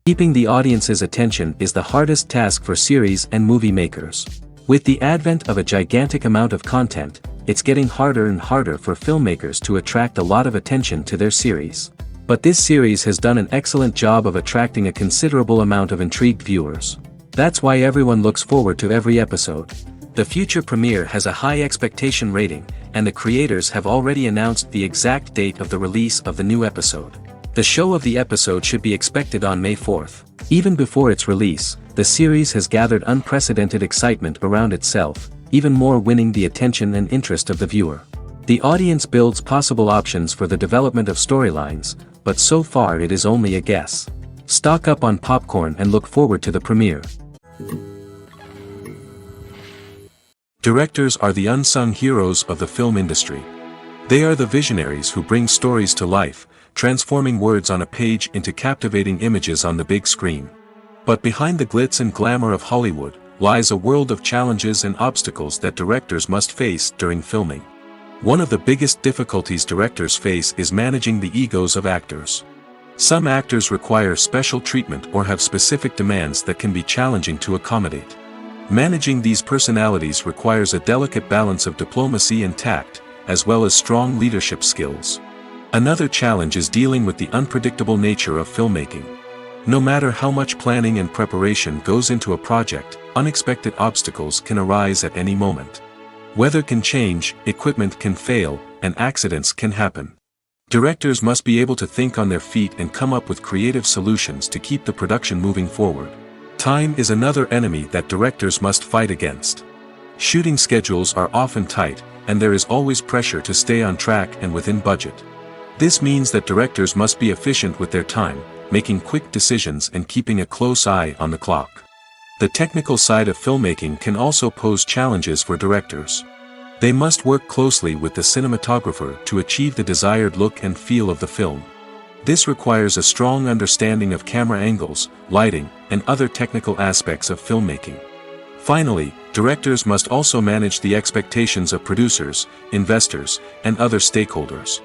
Keeping the audience's attention is the hardest task for series and movie makers. With the advent of a gigantic amount of content, it's getting harder and harder for filmmakers to attract a lot of attention to their series. But this series has done an excellent job of attracting a considerable amount of intrigued viewers. That's why everyone looks forward to every episode. The future premiere has a high expectation rating, and the creators have already announced the exact date of the release of the new episode. The show of the episode should be expected on May 4th. Even before its release, the series has gathered unprecedented excitement around itself, even more winning the attention and interest of the viewer. The audience builds possible options for the development of storylines, but so far it is only a guess. Stock up on popcorn and look forward to the premiere. Directors are the unsung heroes of the film industry. They are the visionaries who bring stories to life, transforming words on a page into captivating images on the big screen. But behind the glitz and glamour of Hollywood, lies a world of challenges and obstacles that directors must face during filming. One of the biggest difficulties directors face is managing the egos of actors. Some actors require special treatment or have specific demands that can be challenging to accommodate. Managing these personalities requires a delicate balance of diplomacy and tact, as well as strong leadership skills. Another challenge is dealing with the unpredictable nature of filmmaking. No matter how much planning and preparation goes into a project, unexpected obstacles can arise at any moment. Weather can change, equipment can fail, and accidents can happen. Directors must be able to think on their feet and come up with creative solutions to keep the production moving forward. Time is another enemy that directors must fight against. Shooting schedules are often tight, and there is always pressure to stay on track and within budget. This means that directors must be efficient with their time, making quick decisions and keeping a close eye on the clock. The technical side of filmmaking can also pose challenges for directors. They must work closely with the cinematographer to achieve the desired look and feel of the film. This requires a strong understanding of camera angles, lighting, and other technical aspects of filmmaking. Finally, directors must also manage the expectations of producers, investors, and other stakeholders.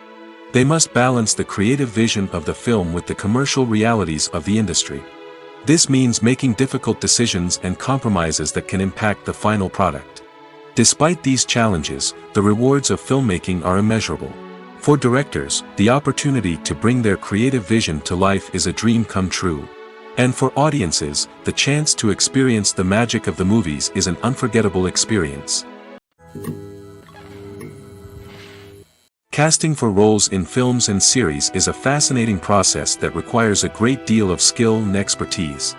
They must balance the creative vision of the film with the commercial realities of the industry. This means making difficult decisions and compromises that can impact the final product. Despite these challenges, the rewards of filmmaking are immeasurable. For directors, the opportunity to bring their creative vision to life is a dream come true. And for audiences, the chance to experience the magic of the movies is an unforgettable experience. Casting for roles in films and series is a fascinating process that requires a great deal of skill and expertise.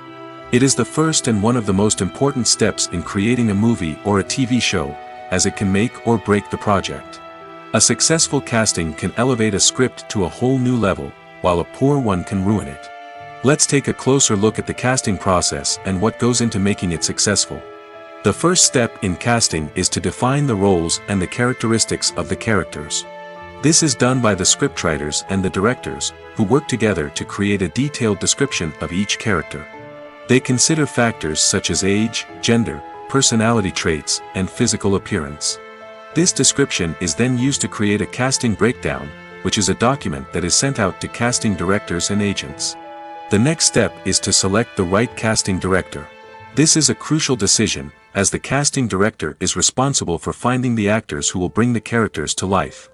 It is the first and one of the most important steps in creating a movie or a TV show, as it can make or break the project. A successful casting can elevate a script to a whole new level, while a poor one can ruin it. Let's take a closer look at the casting process and what goes into making it successful. The first step in casting is to define the roles and the characteristics of the characters. This is done by the scriptwriters and the directors, who work together to create a detailed description of each character. They consider factors such as age, gender, personality traits, and physical appearance. This description is then used to create a casting breakdown, which is a document that is sent out to casting directors and agents. The next step is to select the right casting director. This is a crucial decision, as the casting director is responsible for finding the actors who will bring the characters to life.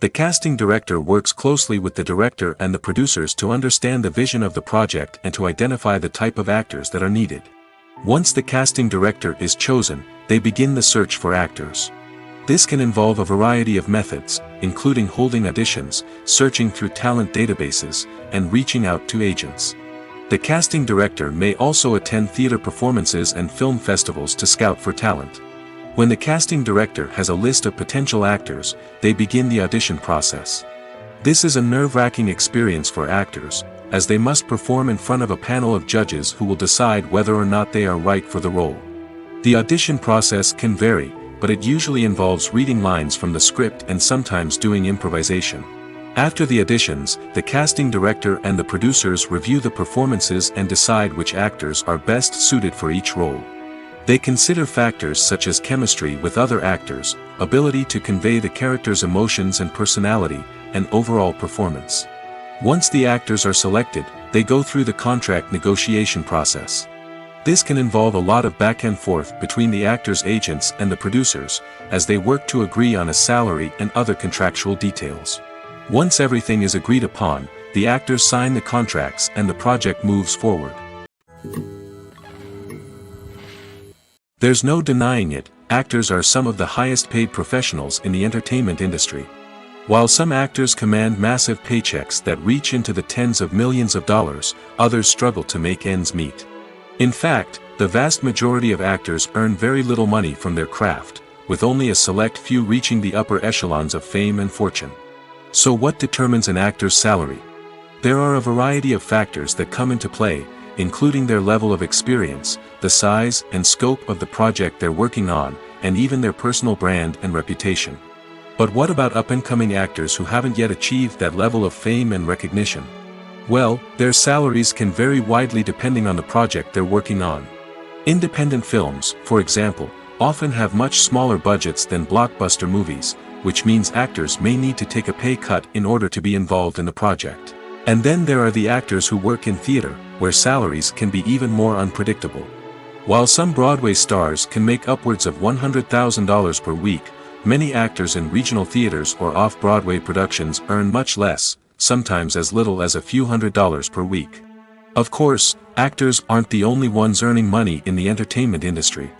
The casting director works closely with the director and the producers to understand the vision of the project and to identify the type of actors that are needed. Once the casting director is chosen, they begin the search for actors. This can involve a variety of methods, including holding auditions, searching through talent databases, and reaching out to agents. The casting director may also attend theater performances and film festivals to scout for talent. When the casting director has a list of potential actors, they begin the audition process. This is a nerve-wracking experience for actors, as they must perform in front of a panel of judges who will decide whether or not they are right for the role. The audition process can vary, but it usually involves reading lines from the script and sometimes doing improvisation. After the auditions, the casting director and the producers review the performances and decide which actors are best suited for each role. They consider factors such as chemistry with other actors, ability to convey the character's emotions and personality, and overall performance. Once the actors are selected, they go through the contract negotiation process. This can involve a lot of back and forth between the actors' agents and the producers, as they work to agree on a salary and other contractual details. Once everything is agreed upon, the actors sign the contracts and the project moves forward. There's no denying it, actors are some of the highest paid professionals in the entertainment industry. While some actors command massive paychecks that reach into the tens of millions of dollars, others struggle to make ends meet. In fact, the vast majority of actors earn very little money from their craft, with only a select few reaching the upper echelons of fame and fortune. So what determines an actor's salary? There are a variety of factors that come into play, including their level of experience, the size and scope of the project they're working on, and even their personal brand and reputation. But what about up-and-coming actors who haven't yet achieved that level of fame and recognition? Well, their salaries can vary widely depending on the project they're working on. Independent films, for example, often have much smaller budgets than blockbuster movies, which means actors may need to take a pay cut in order to be involved in the project. And then there are the actors who work in theater, where salaries can be even more unpredictable. While some Broadway stars can make upwards of $100,000 per week, many actors in regional theaters or off-Broadway productions earn much less, sometimes as little as a few $100s per week. Of course, actors aren't the only ones earning money in the entertainment industry.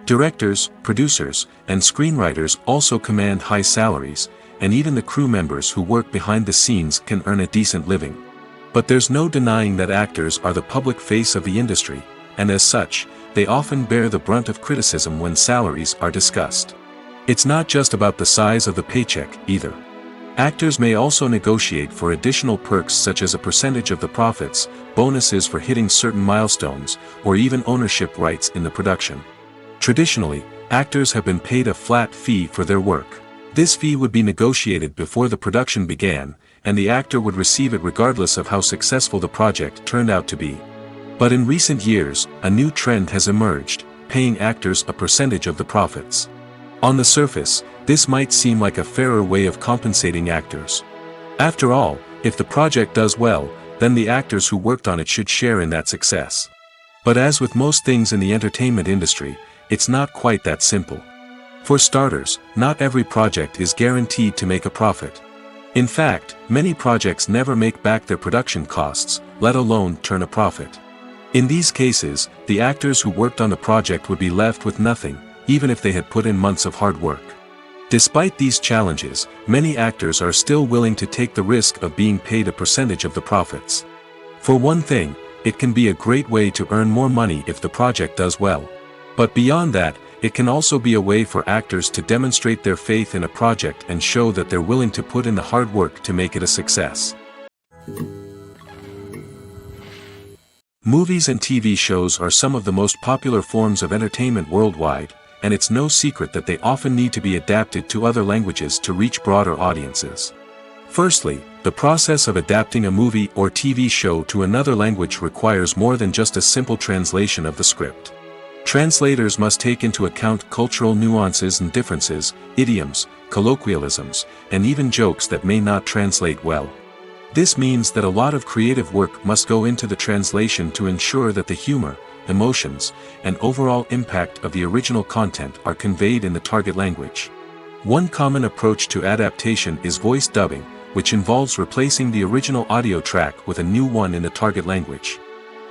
Directors, producers, and screenwriters also command high salaries, and even the crew members who work behind the scenes can earn a decent living. But there's no denying that actors are the public face of the industry, and as such, they often bear the brunt of criticism when salaries are discussed. It's not just about the size of the paycheck, either. Actors may also negotiate for additional perks such as a percentage of the profits, bonuses for hitting certain milestones, or even ownership rights in the production. Traditionally, actors have been paid a flat fee for their work. This fee would be negotiated before the production began, and the actor would receive it regardless of how successful the project turned out to be. But in recent years, a new trend has emerged, paying actors a percentage of the profits. On the surface, this might seem like a fairer way of compensating actors. After all, if the project does well, then the actors who worked on it should share in that success. But as with most things in the entertainment industry, it's not quite that simple. For starters, not every project is guaranteed to make a profit. In fact, many projects never make back their production costs, let alone turn a profit. In these cases, the actors who worked on the project would be left with nothing, even if they had put in months of hard work. Despite these challenges, many actors are still willing to take the risk of being paid a percentage of the profits. For one thing, it can be a great way to earn more money if the project does well. But beyond that, it can also be a way for actors to demonstrate their faith in a project and show that they're willing to put in the hard work to make it a success. Movies and TV shows are some of the most popular forms of entertainment worldwide, and it's no secret that they often need to be adapted to other languages to reach broader audiences. Firstly, the process of adapting a movie or TV show to another language requires more than just a simple translation of the script. Translators must take into account cultural nuances and differences, idioms, colloquialisms, and even jokes that may not translate well. This means that a lot of creative work must go into the translation to ensure that the humor, emotions, and overall impact of the original content are conveyed in the target language. One common approach to adaptation is voice dubbing, which involves replacing the original audio track with a new one in the target language.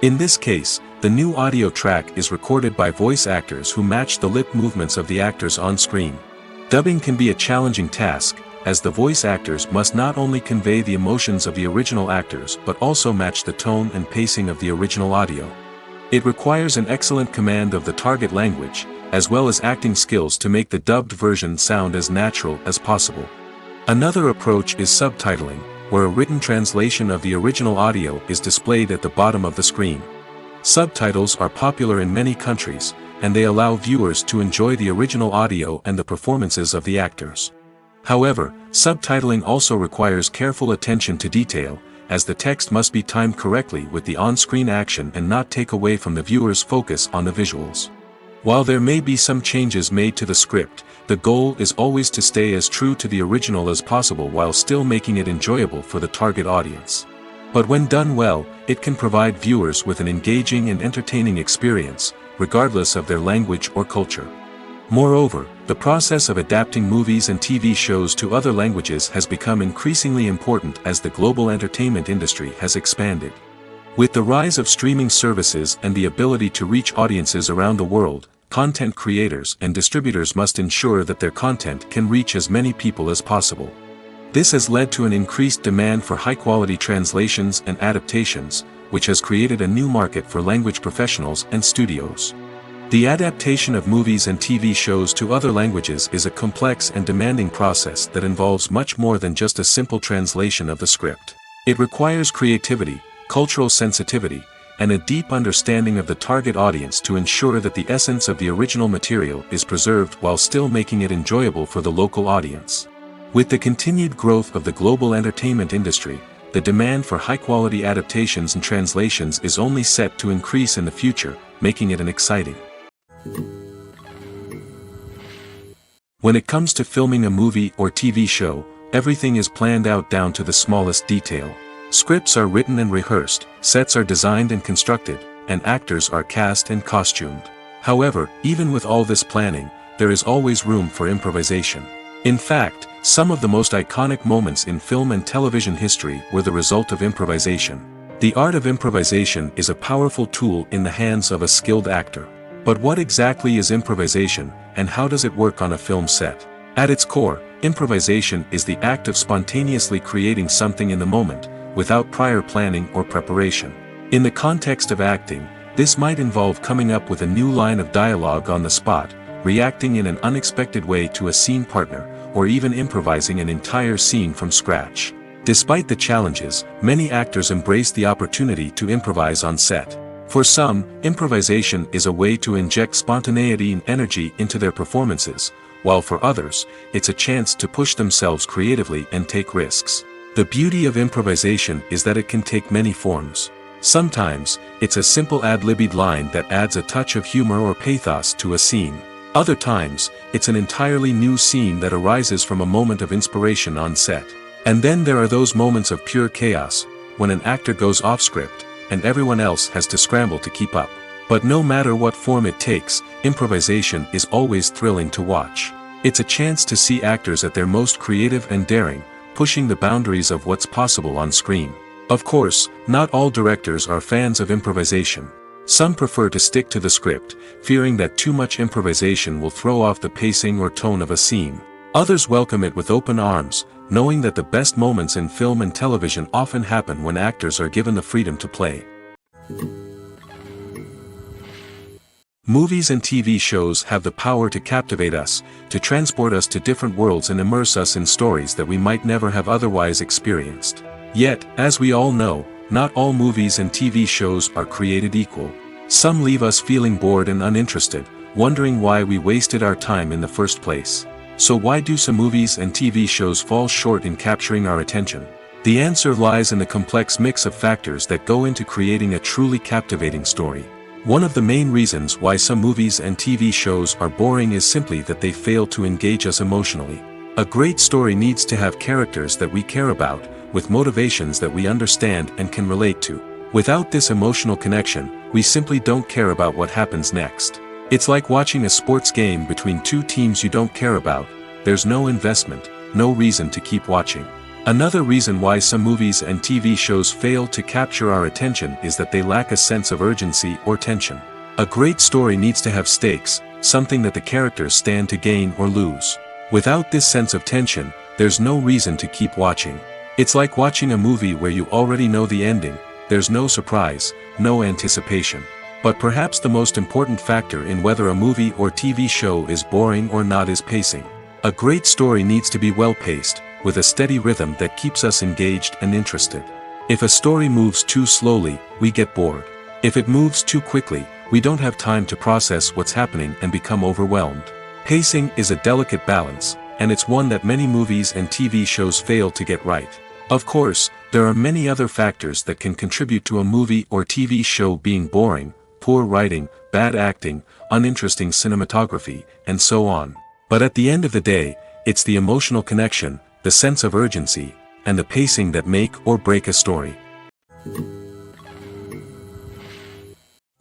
In this case, the new audio track is recorded by voice actors who match the lip movements of the actors on screen. Dubbing can be a challenging task, as the voice actors must not only convey the emotions of the original actors but also match the tone and pacing of the original audio. It requires an excellent command of the target language, as well as acting skills to make the dubbed version sound as natural as possible. Another approach is subtitling, where a written translation of the original audio is displayed at the bottom of the screen. Subtitles are popular in many countries, and they allow viewers to enjoy the original audio and the performances of the actors. However, subtitling also requires careful attention to detail, as the text must be timed correctly with the on-screen action and not take away from the viewer's focus on the visuals. While there may be some changes made to the script, the goal is always to stay as true to the original as possible while still making it enjoyable for the target audience. But when done well, it can provide viewers with an engaging and entertaining experience, regardless of their language or culture. Moreover, the process of adapting movies and TV shows to other languages has become increasingly important as the global entertainment industry has expanded. With the rise of streaming services and the ability to reach audiences around the world, content creators and distributors must ensure that their content can reach as many people as possible. This has led to an increased demand for high-quality translations and adaptations, which has created a new market for language professionals and studios. The adaptation of movies and TV shows to other languages is a complex and demanding process that involves much more than just a simple translation of the script. It requires creativity, cultural sensitivity, and a deep understanding of the target audience to ensure that the essence of the original material is preserved while still making it enjoyable for the local audience. With the continued growth of the global entertainment industry, the demand for high-quality adaptations and translations is only set to increase in the future, making it an exciting. When it comes to filming a movie or TV show, everything is planned out down to the smallest detail. Scripts are written and rehearsed, sets are designed and constructed, and actors are cast and costumed. However, even with all this planning, there is always room for improvisation. In fact, some of the most iconic moments in film and television history were the result of improvisation. The art of improvisation is a powerful tool in the hands of a skilled actor. But what exactly is improvisation, and how does it work on a film set? At its core, improvisation is the act of spontaneously creating something in the moment, without prior planning or preparation. In the context of acting, this might involve coming up with a new line of dialogue on the spot, reacting in an unexpected way to a scene partner, or even improvising an entire scene from scratch. Despite the challenges, many actors embrace the opportunity to improvise on set. For some, improvisation is a way to inject spontaneity and energy into their performances, while for others, it's a chance to push themselves creatively and take risks. The beauty of improvisation is that it can take many forms. Sometimes, it's a simple ad-libbed line that adds a touch of humor or pathos to a scene. Other times, it's an entirely new scene that arises from a moment of inspiration on set. And then there are those moments of pure chaos, when an actor goes off script, and everyone else has to scramble to keep up. But no matter what form it takes, improvisation is always thrilling to watch. It's a chance to see actors at their most creative and daring, pushing the boundaries of what's possible on screen. Of course, not all directors are fans of improvisation. Some prefer to stick to the script, fearing that too much improvisation will throw off the pacing or tone of a scene. Others welcome it with open arms, knowing that the best moments in film and television often happen when actors are given the freedom to play. Movies and TV shows have the power to captivate us, to transport us to different worlds and immerse us in stories that we might never have otherwise experienced. Yet, as we all know, not all movies and TV shows are created equal. Some leave us feeling bored and uninterested, wondering why we wasted our time in the first place. So why do some movies and TV shows fall short in capturing our attention? The answer lies in the complex mix of factors that go into creating a truly captivating story. One of the main reasons why some movies and TV shows are boring is simply that they fail to engage us emotionally. A great story needs to have characters that we care about, with motivations that we understand and can relate to. Without this emotional connection, we simply don't care about what happens next. It's like watching a sports game between two teams you don't care about. There's no investment, no reason to keep watching. Another reason why some movies and TV shows fail to capture our attention is that they lack a sense of urgency or tension. A great story needs to have stakes, something that the characters stand to gain or lose. Without this sense of tension, there's no reason to keep watching. It's like watching a movie where you already know the ending. There's no surprise, no anticipation. But perhaps the most important factor in whether a movie or TV show is boring or not is pacing. A great story needs to be well-paced, with a steady rhythm that keeps us engaged and interested. If a story moves too slowly, we get bored. If it moves too quickly, we don't have time to process what's happening and become overwhelmed. Pacing is a delicate balance, and it's one that many movies and TV shows fail to get right. Of course, there are many other factors that can contribute to a movie or TV show being boring: poor writing, bad acting, uninteresting cinematography, and so on. But at the end of the day, it's the emotional connection, the sense of urgency, and the pacing that make or break a story.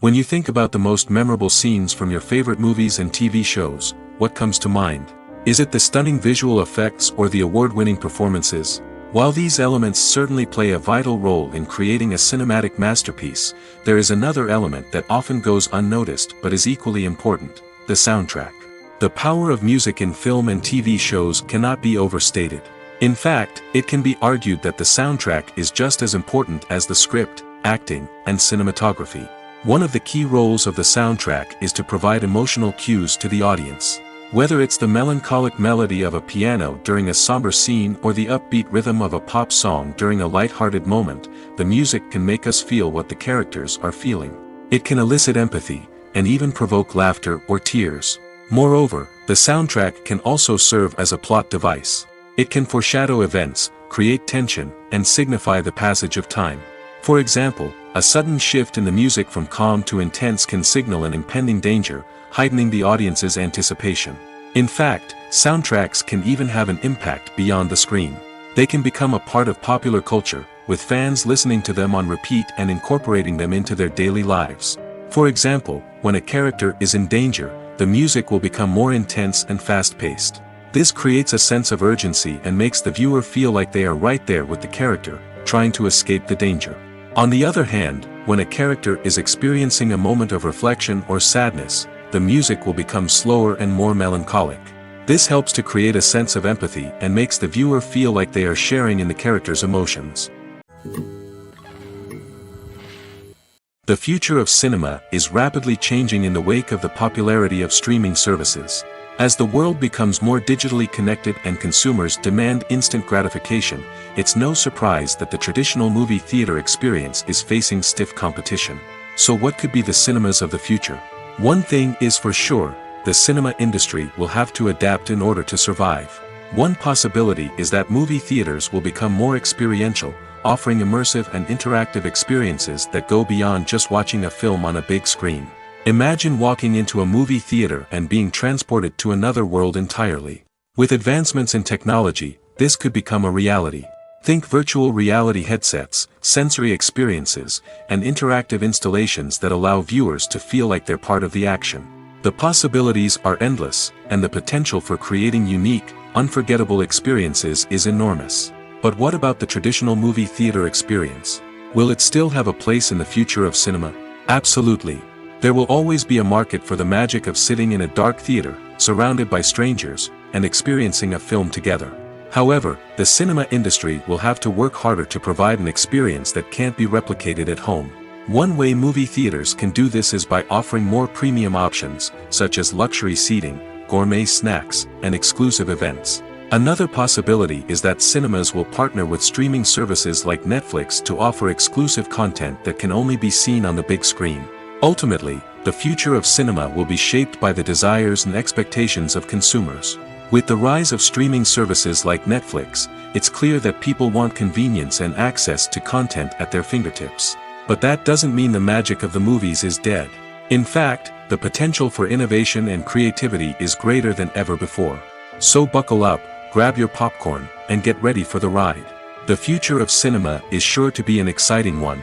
When you think about the most memorable scenes from your favorite movies and TV shows, what comes to mind? Is it the stunning visual effects or the award-winning performances? While these elements certainly play a vital role in creating a cinematic masterpiece, there is another element that often goes unnoticed but is equally important: the soundtrack. The power of music in film and TV shows cannot be overstated. In fact, it can be argued that the soundtrack is just as important as the script, acting, and cinematography. One of the key roles of the soundtrack is to provide emotional cues to the audience. Whether it's the melancholic melody of a piano during a somber scene or the upbeat rhythm of a pop song during a light-hearted moment, the music can make us feel what the characters are feeling. It can elicit empathy, and even provoke laughter or tears. Moreover, the soundtrack can also serve as a plot device. It can foreshadow events, create tension, and signify the passage of time. For example, a sudden shift in the music from calm to intense can signal an impending danger, heightening the audience's anticipation. In fact, soundtracks can even have an impact beyond the screen. They can become a part of popular culture, with fans listening to them on repeat and incorporating them into their daily lives. For example, when a character is in danger, the music will become more intense and fast-paced. This creates a sense of urgency and makes the viewer feel like they are right there with the character, trying to escape the danger. On the other hand, when a character is experiencing a moment of reflection or sadness, the music will become slower and more melancholic. This helps to create a sense of empathy and makes the viewer feel like they are sharing in the character's emotions. The future of cinema is rapidly changing in the wake of the popularity of streaming services. As the world becomes more digitally connected and consumers demand instant gratification, it's no surprise that the traditional movie theater experience is facing stiff competition. So what could be the cinemas of the future? One thing is for sure: the cinema industry will have to adapt in order to survive. One possibility is that movie theaters will become more experiential, offering immersive and interactive experiences that go beyond just watching a film on a big screen. Imagine walking into a movie theater and being transported to another world entirely. With advancements in technology, this could become a reality. Think virtual reality headsets, sensory experiences, and interactive installations that allow viewers to feel like they're part of the action. The possibilities are endless, and the potential for creating unique, unforgettable experiences is enormous. But what about the traditional movie theater experience? Will it still have a place in the future of cinema? Absolutely. There will always be a market for the magic of sitting in a dark theater, surrounded by strangers, and experiencing a film together. However, the cinema industry will have to work harder to provide an experience that can't be replicated at home. One way movie theaters can do this is by offering more premium options, such as luxury seating, gourmet snacks, and exclusive events. Another possibility is that cinemas will partner with streaming services like Netflix to offer exclusive content that can only be seen on the big screen. Ultimately, the future of cinema will be shaped by the desires and expectations of consumers. With the rise of streaming services like Netflix, it's clear that people want convenience and access to content at their fingertips. But that doesn't mean the magic of the movies is dead. In fact, the potential for innovation and creativity is greater than ever before. So buckle up, grab your popcorn, and get ready for the ride. The future of cinema is sure to be an exciting one.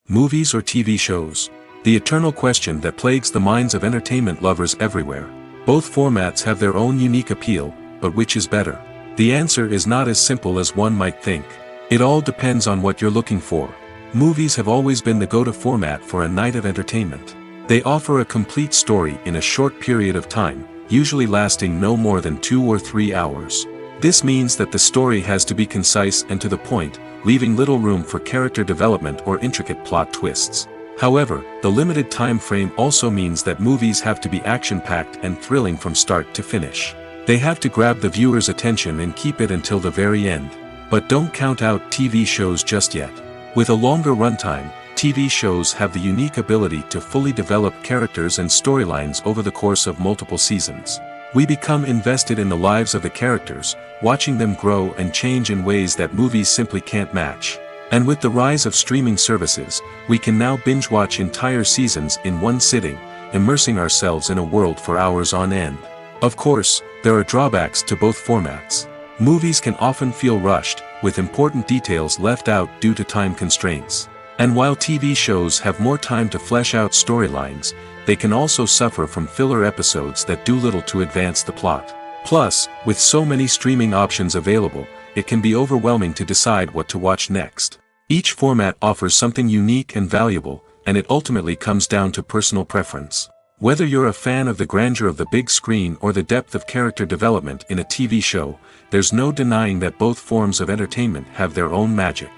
Movies or TV shows? The eternal question that plagues the minds of entertainment lovers everywhere. Both formats have their own unique appeal, but which is better? The answer is not as simple as one might think. It all depends on what you're looking for. Movies have always been the go-to format for a night of entertainment. They offer a complete story in a short period of time, usually lasting no more than 2 or 3 hours. This means that the story has to be concise and to the point, leaving little room for character development or intricate plot twists. However, the limited time frame also means that movies have to be action-packed and thrilling from start to finish. They have to grab the viewer's attention and keep it until the very end. But don't count out TV shows just yet. With a longer runtime, TV shows have the unique ability to fully develop characters and storylines over the course of multiple seasons. We become invested in the lives of the characters, watching them grow and change in ways that movies simply can't match. And with the rise of streaming services, we can now binge-watch entire seasons in one sitting, immersing ourselves in a world for hours on end. Of course, there are drawbacks to both formats. Movies can often feel rushed, with important details left out due to time constraints. And while TV shows have more time to flesh out storylines, they can also suffer from filler episodes that do little to advance the plot. Plus, with so many streaming options available, it can be overwhelming to decide what to watch next. Each format offers something unique and valuable, and it ultimately comes down to personal preference. Whether you're a fan of the grandeur of the big screen or the depth of character development in a TV show, there's no denying that both forms of entertainment have their own magic.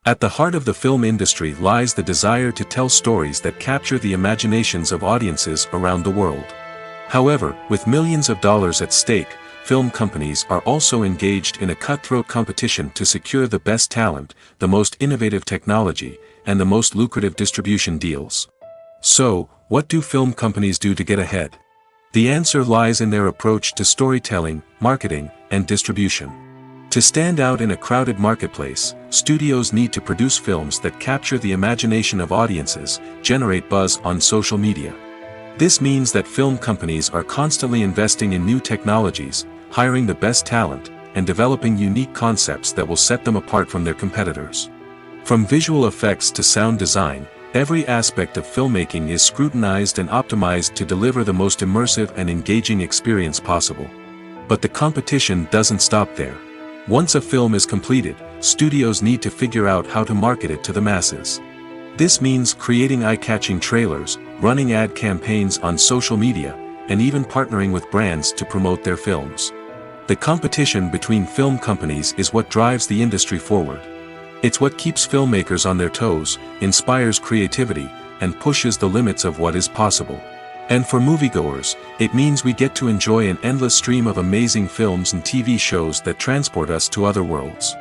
At the heart of the film industry lies the desire to tell stories that capture the imaginations of audiences around the world. However, with millions of dollars at stake, film companies are also engaged in a cutthroat competition to secure the best talent, the most innovative technology, and the most lucrative distribution deals. So, what do film companies do to get ahead? The answer lies in their approach to storytelling, marketing, and distribution. To stand out in a crowded marketplace, studios need to produce films that capture the imagination of audiences, generate buzz on social media. This means that film companies are constantly investing in new technologies, hiring the best talent, and developing unique concepts that will set them apart from their competitors. From visual effects to sound design, every aspect of filmmaking is scrutinized and optimized to deliver the most immersive and engaging experience possible. But the competition doesn't stop there. Once a film is completed, studios need to figure out how to market it to the masses. This means creating eye-catching trailers, running ad campaigns on social media, and even partnering with brands to promote their films. The competition between film companies is what drives the industry forward. It's what keeps filmmakers on their toes, inspires creativity, and pushes the limits of what is possible. And for moviegoers, it means we get to enjoy an endless stream of amazing films and TV shows that transport us to other worlds.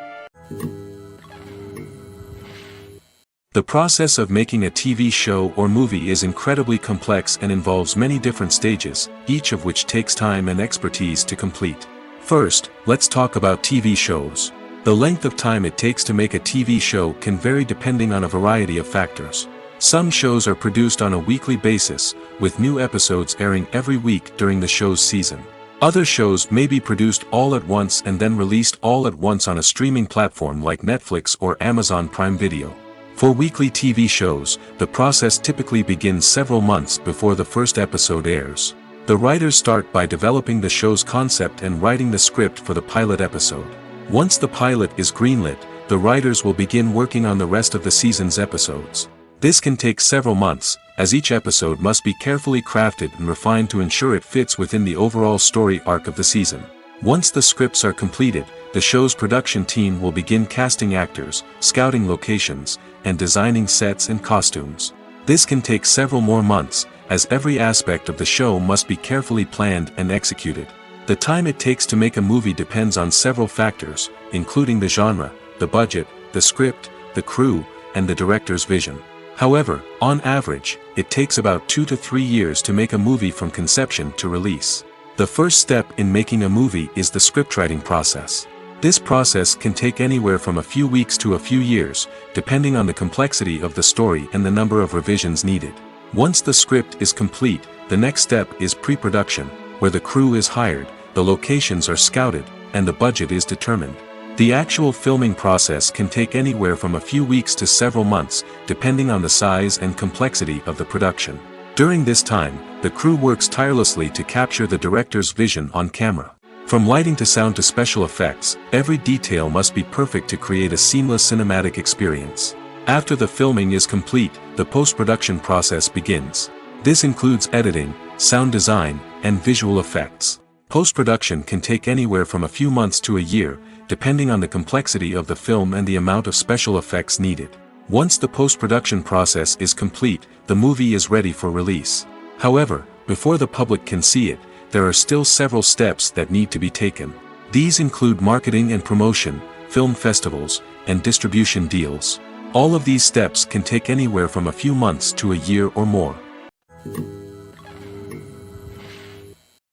The process of making a TV show or movie is incredibly complex and involves many different stages, each of which takes time and expertise to complete. First, let's talk about TV shows. The length of time it takes to make a TV show can vary depending on a variety of factors. Some shows are produced on a weekly basis, with new episodes airing every week during the show's season. Other shows may be produced all at once and then released all at once on a streaming platform like Netflix or Amazon Prime Video. For weekly TV shows, the process typically begins several months before the first episode airs. The writers start by developing the show's concept and writing the script for the pilot episode. Once the pilot is greenlit, the writers will begin working on the rest of the season's episodes. This can take several months, as each episode must be carefully crafted and refined to ensure it fits within the overall story arc of the season. Once the scripts are completed, the show's production team will begin casting actors, scouting locations, and designing sets and costumes. This can take several more months, as every aspect of the show must be carefully planned and executed. The time it takes to make a movie depends on several factors, including the genre, the budget, the script, the crew, and the director's vision. However, on average, it takes about 2 to 3 years to make a movie from conception to release. The first step in making a movie is the scriptwriting process. This process can take anywhere from a few weeks to a few years, depending on the complexity of the story and the number of revisions needed. Once the script is complete, the next step is pre-production, where the crew is hired, the locations are scouted, and the budget is determined. The actual filming process can take anywhere from a few weeks to several months, depending on the size and complexity of the production. During this time, the crew works tirelessly to capture the director's vision on camera. From lighting to sound to special effects, every detail must be perfect to create a seamless cinematic experience. After the filming is complete, the post-production process begins. This includes editing, sound design, and visual effects. Post-production can take anywhere from a few months to a year, depending on the complexity of the film and the amount of special effects needed. Once the post-production process is complete, the movie is ready for release. However, before the public can see it, there are still several steps that need to be taken. These include marketing and promotion, film festivals, and distribution deals. All of these steps can take anywhere from a few months to a year or more.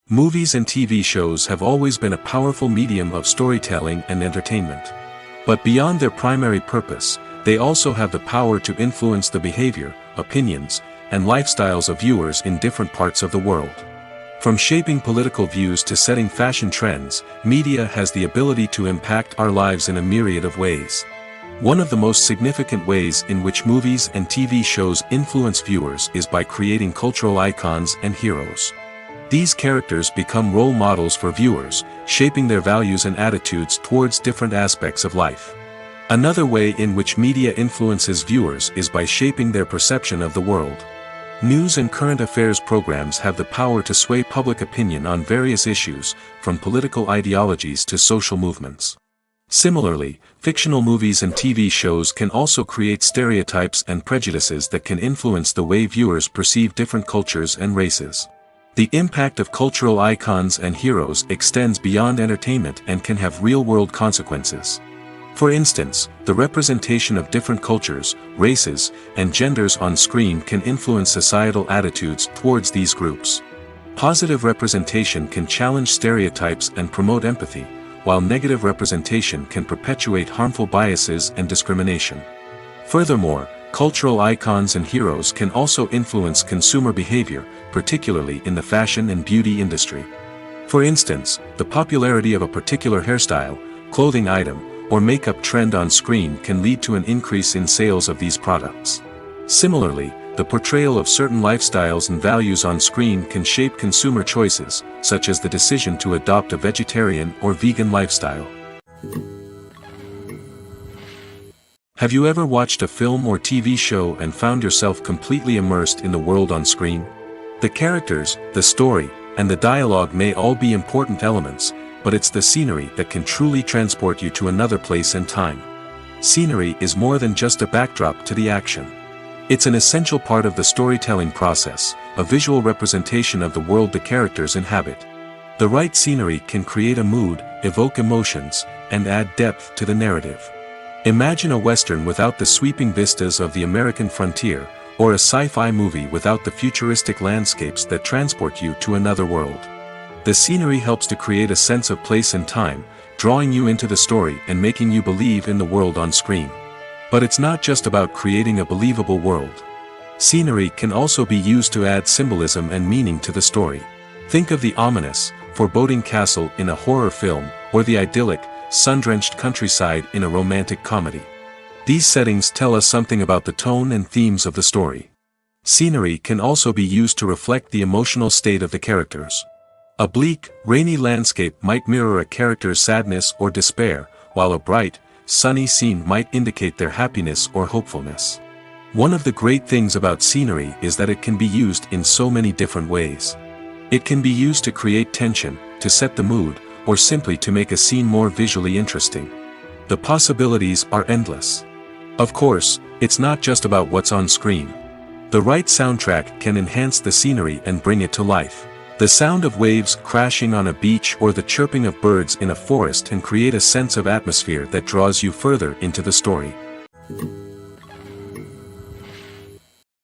Movies and TV shows have always been a powerful medium of storytelling and entertainment. But beyond their primary purpose, they also have the power to influence the behavior, opinions, and lifestyles of viewers in different parts of the world. From shaping political views to setting fashion trends, media has the ability to impact our lives in a myriad of ways. One of the most significant ways in which movies and TV shows influence viewers is by creating cultural icons and heroes. These characters become role models for viewers, shaping their values and attitudes towards different aspects of life. Another way in which media influences viewers is by shaping their perception of the world. News and current affairs programs have the power to sway public opinion on various issues, from political ideologies to social movements. Similarly, fictional movies and TV shows can also create stereotypes and prejudices that can influence the way viewers perceive different cultures and races. The impact of cultural icons and heroes extends beyond entertainment and can have real-world consequences. For instance, the representation of different cultures, races, and genders on screen can influence societal attitudes towards these groups. Positive representation can challenge stereotypes and promote empathy, while negative representation can perpetuate harmful biases and discrimination. Furthermore, cultural icons and heroes can also influence consumer behavior, particularly in the fashion and beauty industry. For instance, the popularity of a particular hairstyle, clothing item, or makeup trend on screen can lead to an increase in sales of these products. Similarly, the portrayal of certain lifestyles and values on screen can shape consumer choices, such as the decision to adopt a vegetarian or vegan lifestyle. Have you ever watched a film or TV show and found yourself completely immersed in the world on screen? The characters, the story, and the dialogue may all be important elements, but it's the scenery that can truly transport you to another place and time. Scenery is more than just a backdrop to the action. It's an essential part of the storytelling process, a visual representation of the world the characters inhabit. The right scenery can create a mood, evoke emotions, and add depth to the narrative. Imagine a Western without the sweeping vistas of the American frontier, or a sci-fi movie without the futuristic landscapes that transport you to another world. The scenery helps to create a sense of place and time, drawing you into the story and making you believe in the world on screen. But it's not just about creating a believable world. Scenery can also be used to add symbolism and meaning to the story. Think of the ominous, foreboding castle in a horror film, or the idyllic, sun-drenched countryside in a romantic comedy. These settings tell us something about the tone and themes of the story. Scenery can also be used to reflect the emotional state of the characters. A bleak, rainy landscape might mirror a character's sadness or despair, while a bright, sunny scene might indicate their happiness or hopefulness. One of the great things about scenery is that it can be used in so many different ways. It can be used to create tension, to set the mood, or simply to make a scene more visually interesting. The possibilities are endless. Of course, it's not just about what's on screen. The right soundtrack can enhance the scenery and bring it to life. The sound of waves crashing on a beach or the chirping of birds in a forest can create a sense of atmosphere that draws you further into the story.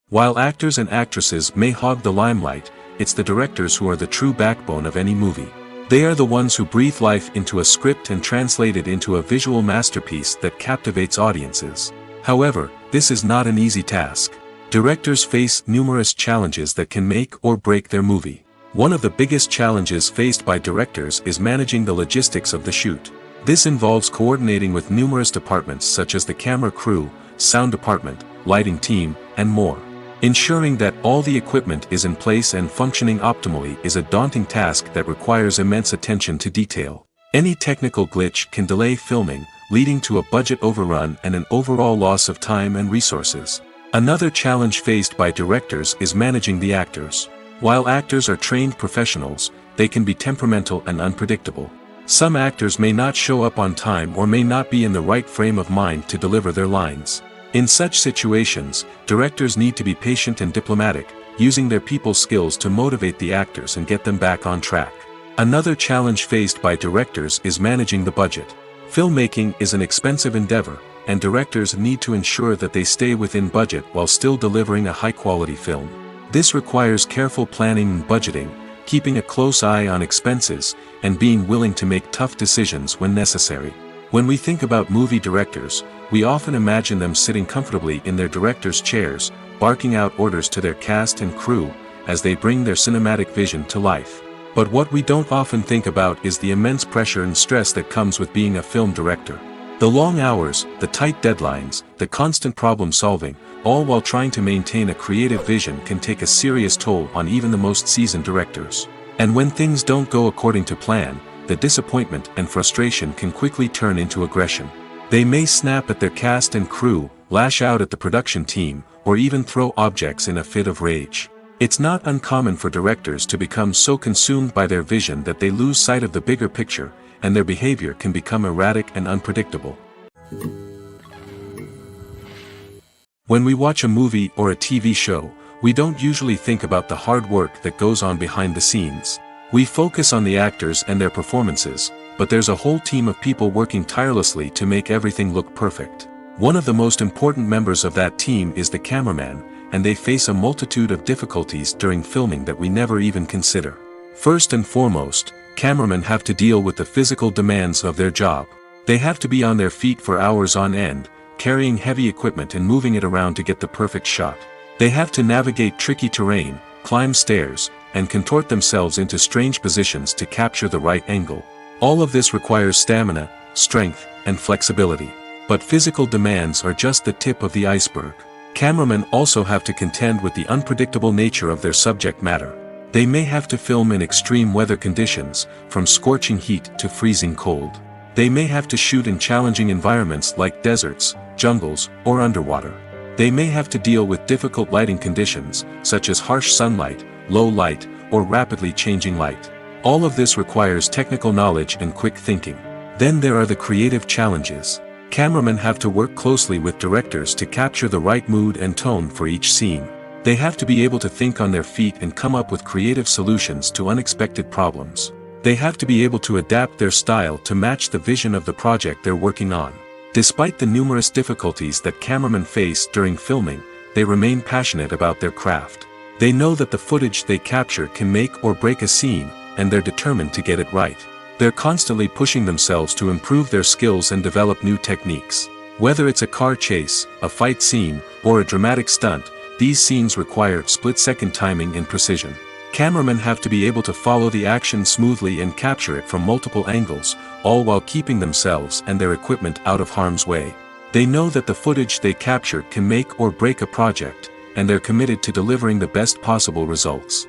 While actors and actresses may hog the limelight, it's the directors who are the true backbone of any movie. They are the ones who breathe life into a script and translate it into a visual masterpiece that captivates audiences. However, this is not an easy task. Directors face numerous challenges that can make or break their movie. One of the biggest challenges faced by directors is managing the logistics of the shoot. This involves coordinating with numerous departments such as the camera crew, sound department, lighting team, and more. Ensuring that all the equipment is in place and functioning optimally is a daunting task that requires immense attention to detail. Any technical glitch can delay filming, leading to a budget overrun and an overall loss of time and resources. Another challenge faced by directors is managing the actors. While actors are trained professionals, they can be temperamental and unpredictable. Some actors may not show up on time or may not be in the right frame of mind to deliver their lines. In such situations, directors need to be patient and diplomatic, using their people skills to motivate the actors and get them back on track. Another challenge faced by directors is managing the budget. Filmmaking is an expensive endeavor, and directors need to ensure that they stay within budget while still delivering a high-quality film. This requires careful planning and budgeting, keeping a close eye on expenses, and being willing to make tough decisions when necessary. When we think about movie directors, we often imagine them sitting comfortably in their director's chairs, barking out orders to their cast and crew, as they bring their cinematic vision to life. But what we don't often think about is the immense pressure and stress that comes with being a film director. The long hours, the tight deadlines, the constant problem solving, all while trying to maintain a creative vision can take a serious toll on even the most seasoned directors. And when things don't go according to plan, the disappointment and frustration can quickly turn into aggression. They may snap at their cast and crew, lash out at the production team, or even throw objects in a fit of rage. It's not uncommon for directors to become so consumed by their vision that they lose sight of the bigger picture, and their behavior can become erratic and unpredictable. When we watch a movie or a TV show, we don't usually think about the hard work that goes on behind the scenes. We focus on the actors and their performances, but there's a whole team of people working tirelessly to make everything look perfect. One of the most important members of that team is the cameraman, and they face a multitude of difficulties during filming that we never even consider. First and foremost, cameramen have to deal with the physical demands of their job. They have to be on their feet for hours on end, carrying heavy equipment and moving it around to get the perfect shot. They have to navigate tricky terrain, climb stairs, and contort themselves into strange positions to capture the right angle. All of this requires stamina, strength, and flexibility. But physical demands are just the tip of the iceberg. Cameramen also have to contend with the unpredictable nature of their subject matter. They may have to film in extreme weather conditions, from scorching heat to freezing cold. They may have to shoot in challenging environments like deserts, jungles, or underwater. They may have to deal with difficult lighting conditions, such as harsh sunlight, low light, or rapidly changing light. All of this requires technical knowledge and quick thinking. Then there are the creative challenges. Cameramen have to work closely with directors to capture the right mood and tone for each scene. They have to be able to think on their feet and come up with creative solutions to unexpected problems. They have to be able to adapt their style to match the vision of the project they're working on. Despite the numerous difficulties that cameramen face during filming, they remain passionate about their craft. They know that the footage they capture can make or break a scene, and they're determined to get it right. They're constantly pushing themselves to improve their skills and develop new techniques. Whether it's a car chase, a fight scene, or a dramatic stunt, these scenes require split-second timing and precision. Cameramen have to be able to follow the action smoothly and capture it from multiple angles, all while keeping themselves and their equipment out of harm's way. They know that the footage they capture can make or break a project, and they're committed to delivering the best possible results.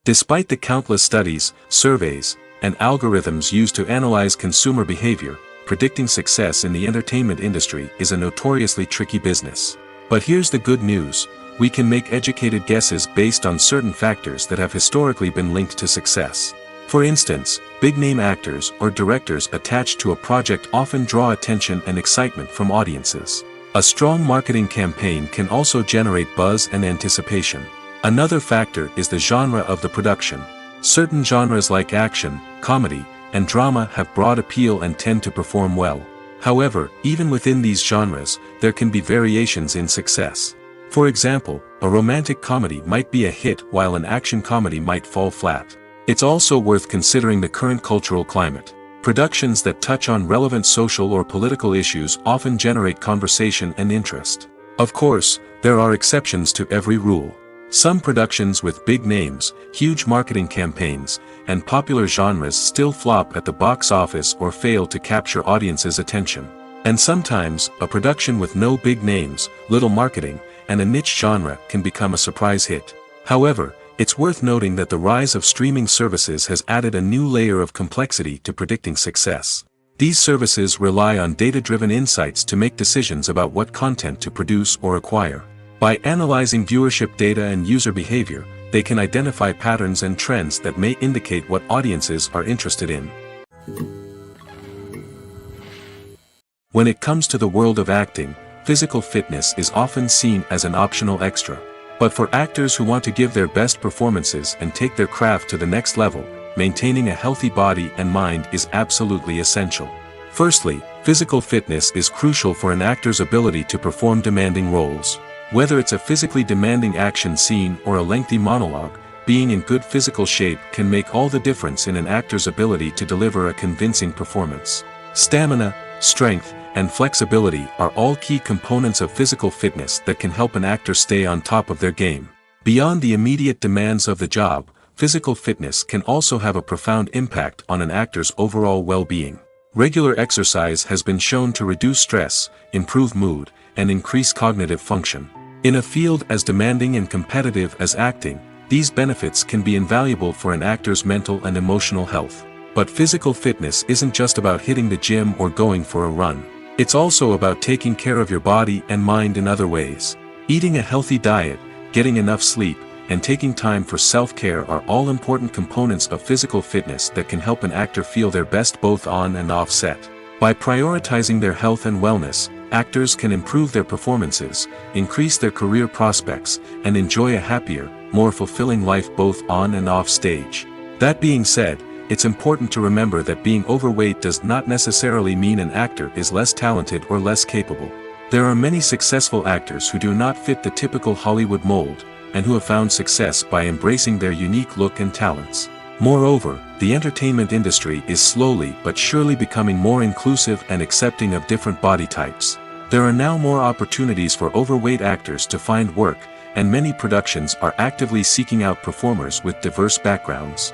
Despite the countless studies, surveys, and algorithms used to analyze consumer behavior, predicting success in the entertainment industry is a notoriously tricky business. But here's the good news: we can make educated guesses based on certain factors that have historically been linked to success. For instance, big-name actors or directors attached to a project often draw attention and excitement from audiences. A strong marketing campaign can also generate buzz and anticipation. Another factor is the genre of the production. Certain genres like action, comedy, and drama have broad appeal and tend to perform well. However, even within these genres, there can be variations in success. For example, a romantic comedy might be a hit while an action comedy might fall flat. It's also worth considering the current cultural climate. Productions that touch on relevant social or political issues often generate conversation and interest. Of course, there are exceptions to every rule. Some productions with big names, huge marketing campaigns, and popular genres still flop at the box office or fail to capture audiences' attention. And sometimes, a production with no big names, little marketing, and a niche genre can become a surprise hit. However, it's worth noting that the rise of streaming services has added a new layer of complexity to predicting success. These services rely on data-driven insights to make decisions about what content to produce or acquire. By analyzing viewership data and user behavior, they can identify patterns and trends that may indicate what audiences are interested in. When it comes to the world of acting, physical fitness is often seen as an optional extra. But for actors who want to give their best performances and take their craft to the next level, maintaining a healthy body and mind is absolutely essential. Firstly, physical fitness is crucial for an actor's ability to perform demanding roles. Whether it's a physically demanding action scene or a lengthy monologue, being in good physical shape can make all the difference in an actor's ability to deliver a convincing performance. Stamina, strength, and flexibility are all key components of physical fitness that can help an actor stay on top of their game. Beyond the immediate demands of the job, physical fitness can also have a profound impact on an actor's overall well-being. Regular exercise has been shown to reduce stress, improve mood, and increase cognitive function. In a field as demanding and competitive as acting, these benefits can be invaluable for an actor's mental and emotional health. But physical fitness isn't just about hitting the gym or going for a run. It's also about taking care of your body and mind in other ways. Eating a healthy diet, getting enough sleep, and taking time for self-care are all important components of physical fitness that can help an actor feel their best both on and off set. By prioritizing their health and wellness, actors can improve their performances, increase their career prospects, and enjoy a happier, more fulfilling life both on and off stage. That being said, it's important to remember that being overweight does not necessarily mean an actor is less talented or less capable. There are many successful actors who do not fit the typical Hollywood mold, and who have found success by embracing their unique look and talents. Moreover, the entertainment industry is slowly but surely becoming more inclusive and accepting of different body types. There are now more opportunities for overweight actors to find work, and many productions are actively seeking out performers with diverse backgrounds.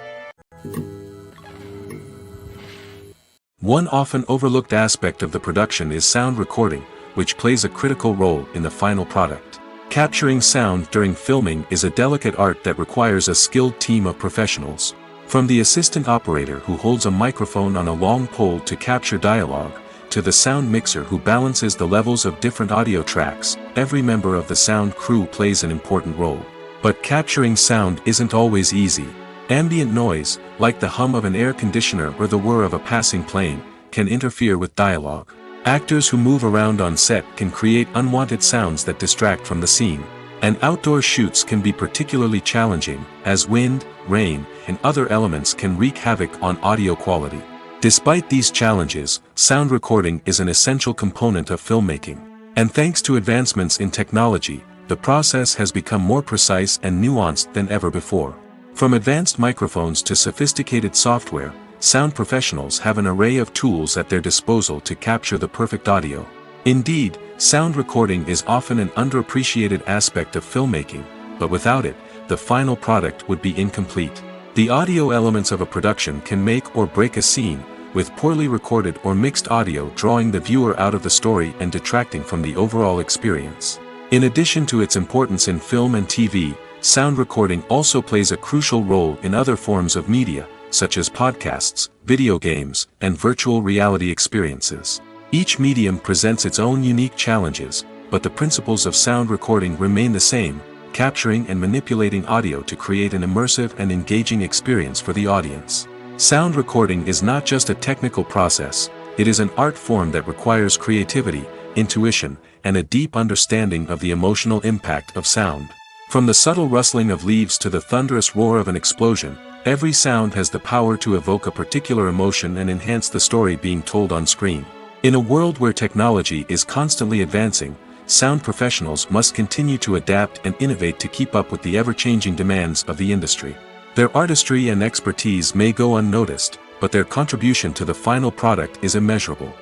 One often overlooked aspect of the production is sound recording, which plays a critical role in the final product. Capturing sound during filming is a delicate art that requires a skilled team of professionals. From the assistant operator who holds a microphone on a long pole to capture dialogue, to the sound mixer who balances the levels of different audio tracks, every member of the sound crew plays an important role. But capturing sound isn't always easy. Ambient noise, like the hum of an air conditioner or the whir of a passing plane, can interfere with dialogue. Actors who move around on set can create unwanted sounds that distract from the scene. And outdoor shoots can be particularly challenging, as wind, rain, and other elements can wreak havoc on audio quality. Despite these challenges, sound recording is an essential component of filmmaking. And thanks to advancements in technology, the process has become more precise and nuanced than ever before. From advanced microphones to sophisticated software, sound professionals have an array of tools at their disposal to capture the perfect audio. Indeed, sound recording is often an underappreciated aspect of filmmaking, but without it, the final product would be incomplete. The audio elements of a production can make or break a scene, with poorly recorded or mixed audio drawing the viewer out of the story and detracting from the overall experience. In addition to its importance in film and TV, sound recording also plays a crucial role in other forms of media, such as podcasts, video games, and virtual reality experiences. Each medium presents its own unique challenges, but the principles of sound recording remain the same, capturing and manipulating audio to create an immersive and engaging experience for the audience. Sound recording is not just a technical process, it is an art form that requires creativity, intuition, and a deep understanding of the emotional impact of sound. From the subtle rustling of leaves to the thunderous roar of an explosion, every sound has the power to evoke a particular emotion and enhance the story being told on screen. In a world where technology is constantly advancing, sound professionals must continue to adapt and innovate to keep up with the ever-changing demands of the industry. Their artistry and expertise may go unnoticed, but their contribution to the final product is immeasurable.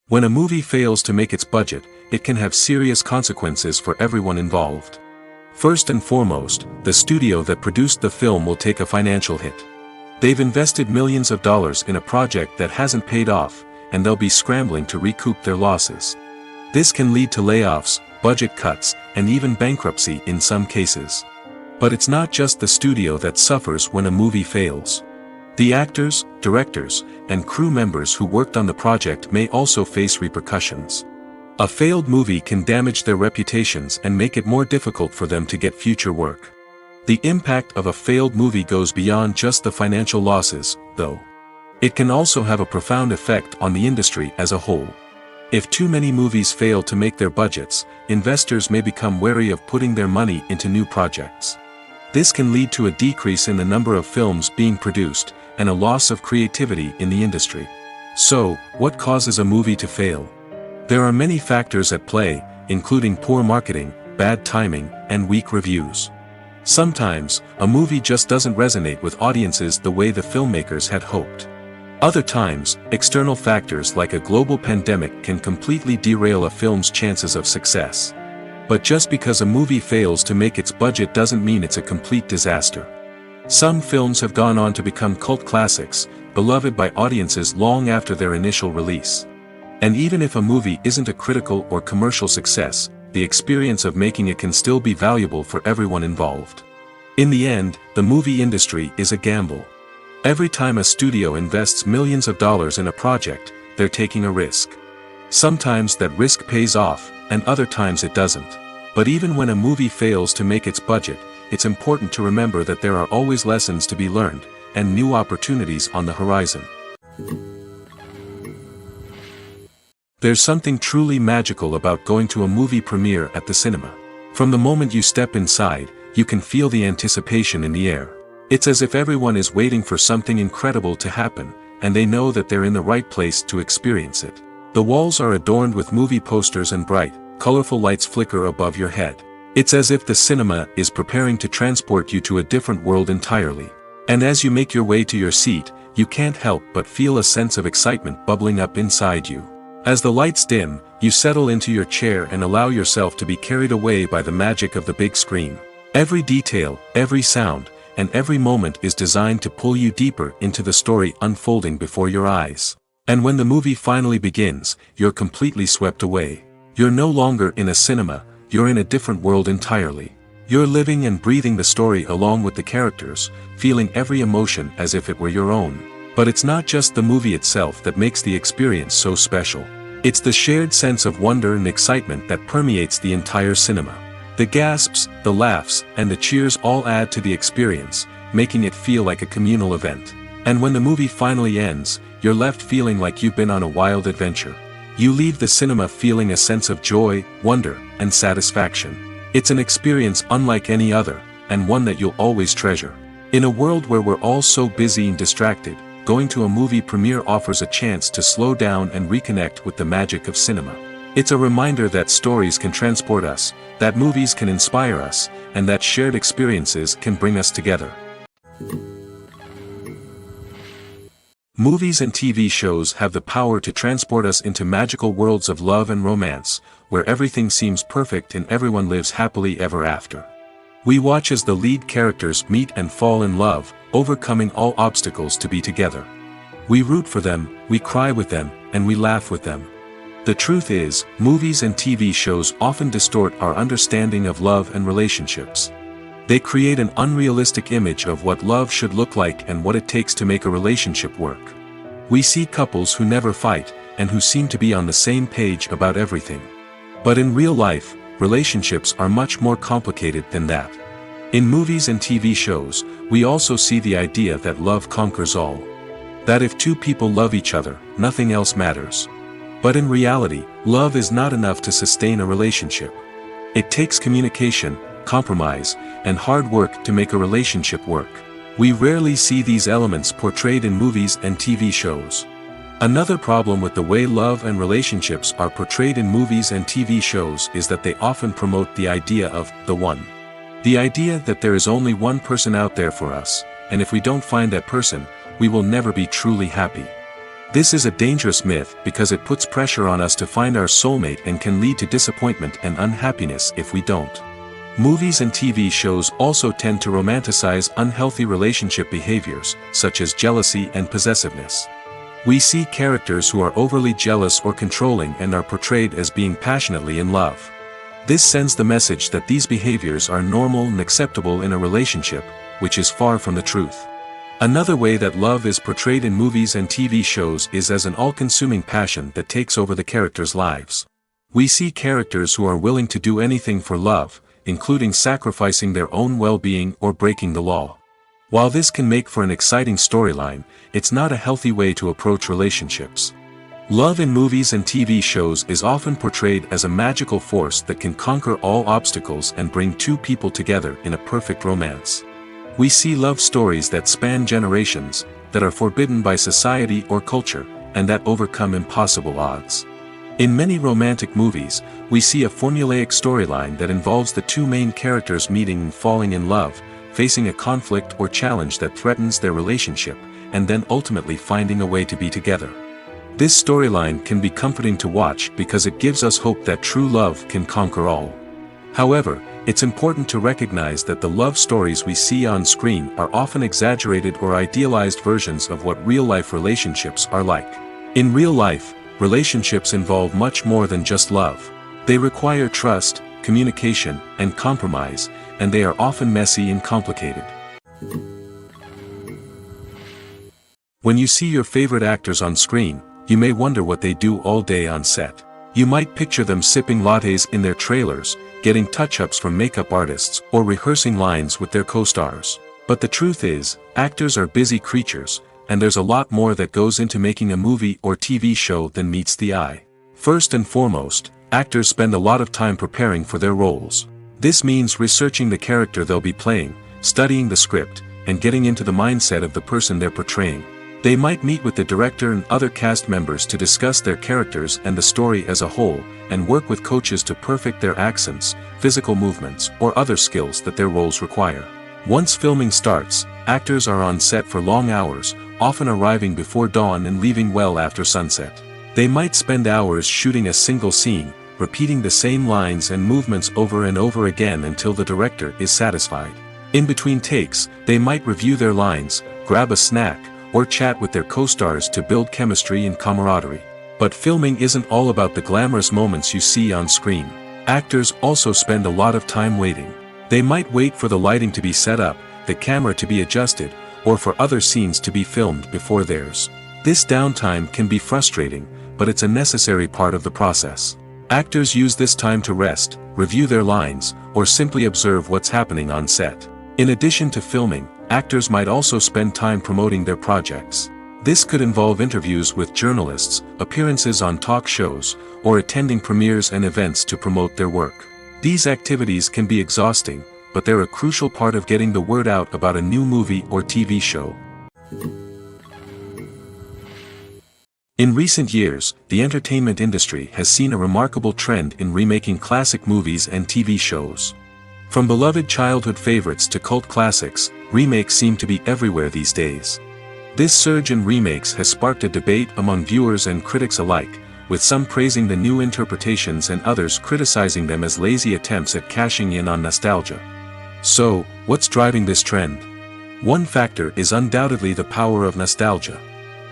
When a movie fails to make its budget, it can have serious consequences for everyone involved. First and foremost, the studio that produced the film will take a financial hit. They've invested millions of dollars in a project that hasn't paid off, and they'll be scrambling to recoup their losses. This can lead to layoffs, budget cuts, and even bankruptcy in some cases. But it's not just the studio that suffers when a movie fails. The actors, directors, and crew members who worked on the project may also face repercussions. A failed movie can damage their reputations and make it more difficult for them to get future work. The impact of a failed movie goes beyond just the financial losses, though. It can also have a profound effect on the industry as a whole. If too many movies fail to make their budgets, investors may become wary of putting their money into new projects. This can lead to a decrease in the number of films being produced, and a loss of creativity in the industry. So, what causes a movie to fail? There are many factors at play, including poor marketing, bad timing, and weak reviews. Sometimes, a movie just doesn't resonate with audiences the way the filmmakers had hoped. Other times, external factors like a global pandemic can completely derail a film's chances of success. But just because a movie fails to make its budget doesn't mean it's a complete disaster. Some films have gone on to become cult classics, beloved by audiences long after their initial release. And even if a movie isn't a critical or commercial success, the experience of making it can still be valuable for everyone involved. In the end, the movie industry is a gamble. Every time a studio invests millions of dollars in a project, they're taking a risk. Sometimes that risk pays off, and other times it doesn't. But even when a movie fails to make its budget, it's important to remember that there are always lessons to be learned, and new opportunities on the horizon. There's something truly magical about going to a movie premiere at the cinema. From the moment you step inside, you can feel the anticipation in the air. It's as if everyone is waiting for something incredible to happen, and they know that they're in the right place to experience it. The walls are adorned with movie posters and bright, colorful lights flicker above your head. It's as if the cinema is preparing to transport you to a different world entirely. And as you make your way to your seat, you can't help but feel a sense of excitement bubbling up inside you. As the lights dim, you settle into your chair and allow yourself to be carried away by the magic of the big screen. Every detail, every sound, and every moment is designed to pull you deeper into the story unfolding before your eyes. And when the movie finally begins, you're completely swept away. You're no longer in a cinema, you're in a different world entirely. You're living and breathing the story along with the characters, feeling every emotion as if it were your own. But it's not just the movie itself that makes the experience so special. It's the shared sense of wonder and excitement that permeates the entire cinema. The gasps, the laughs, and the cheers all add to the experience, making it feel like a communal event. And when the movie finally ends, you're left feeling like you've been on a wild adventure. You leave the cinema feeling a sense of joy, wonder, and satisfaction. It's an experience unlike any other, and one that you'll always treasure. In a world where we're all so busy and distracted, going to a movie premiere offers a chance to slow down and reconnect with the magic of cinema. It's a reminder that stories can transport us, that movies can inspire us, and that shared experiences can bring us together. Movies and TV shows have the power to transport us into magical worlds of love and romance, where everything seems perfect and everyone lives happily ever after. We watch as the lead characters meet and fall in love, overcoming all obstacles to be together. We root for them, we cry with them, and we laugh with them. The truth is, movies and TV shows often distort our understanding of love and relationships. They create an unrealistic image of what love should look like and what it takes to make a relationship work. We see couples who never fight, and who seem to be on the same page about everything. But in real life, relationships are much more complicated than that. In movies and TV shows, we also see the idea that love conquers all. That if two people love each other, nothing else matters. But in reality, love is not enough to sustain a relationship. It takes communication, compromise, and hard work to make a relationship work. We rarely see these elements portrayed in movies and TV shows. Another problem with the way love and relationships are portrayed in movies and TV shows is that they often promote the idea of the one. The idea that there is only one person out there for us, and if we don't find that person, we will never be truly happy. This is a dangerous myth because it puts pressure on us to find our soulmate and can lead to disappointment and unhappiness if we don't. Movies and TV shows also tend to romanticize unhealthy relationship behaviors, such as jealousy and possessiveness. We see characters who are overly jealous or controlling and are portrayed as being passionately in love. This sends the message that these behaviors are normal and acceptable in a relationship, which is far from the truth. Another way that love is portrayed in movies and TV shows is as an all-consuming passion that takes over the characters' lives. We see characters who are willing to do anything for love, including sacrificing their own well-being or breaking the law. While this can make for an exciting storyline, it's not a healthy way to approach relationships. Love in movies and TV shows is often portrayed as a magical force that can conquer all obstacles and bring two people together in a perfect romance. We see love stories that span generations, that are forbidden by society or culture, and that overcome impossible odds. In many romantic movies, we see a formulaic storyline that involves the two main characters meeting and falling in love, facing a conflict or challenge that threatens their relationship, and then ultimately finding a way to be together. This storyline can be comforting to watch because it gives us hope that true love can conquer all. However, it's important to recognize that the love stories we see on screen are often exaggerated or idealized versions of what real-life relationships are like. In real life, relationships involve much more than just love. They require trust, communication, and compromise, and they are often messy and complicated. When you see your favorite actors on screen, you may wonder what they do all day on set. You might picture them sipping lattes in their trailers, getting touch-ups from makeup artists, or rehearsing lines with their co-stars. But the truth is, actors are busy creatures, and there's a lot more that goes into making a movie or TV show than meets the eye. First and foremost, actors spend a lot of time preparing for their roles. This means researching the character they'll be playing, studying the script, and getting into the mindset of the person they're portraying. They might meet with the director and other cast members to discuss their characters and the story as a whole, and work with coaches to perfect their accents, physical movements, or other skills that their roles require. Once filming starts, actors are on set for long hours, often arriving before dawn and leaving well after sunset. They might spend hours shooting a single scene, repeating the same lines and movements over and over again until the director is satisfied. In between takes, they might review their lines, grab a snack, or chat with their co-stars to build chemistry and camaraderie. But filming isn't all about the glamorous moments you see on screen. Actors also spend a lot of time waiting. They might wait for the lighting to be set up, the camera to be adjusted, or for other scenes to be filmed before theirs. This downtime can be frustrating, but it's a necessary part of the process. Actors use this time to rest, review their lines, or simply observe what's happening on set. In addition to filming, actors might also spend time promoting their projects. This could involve interviews with journalists, appearances on talk shows, or attending premieres and events to promote their work. These activities can be exhausting, but they're a crucial part of getting the word out about a new movie or TV show. In recent years, the entertainment industry has seen a remarkable trend in remaking classic movies and TV shows. From beloved childhood favorites to cult classics, remakes seem to be everywhere these days. This surge in remakes has sparked a debate among viewers and critics alike, with some praising the new interpretations and others criticizing them as lazy attempts at cashing in on nostalgia. So, what's driving this trend? One factor is undoubtedly the power of nostalgia.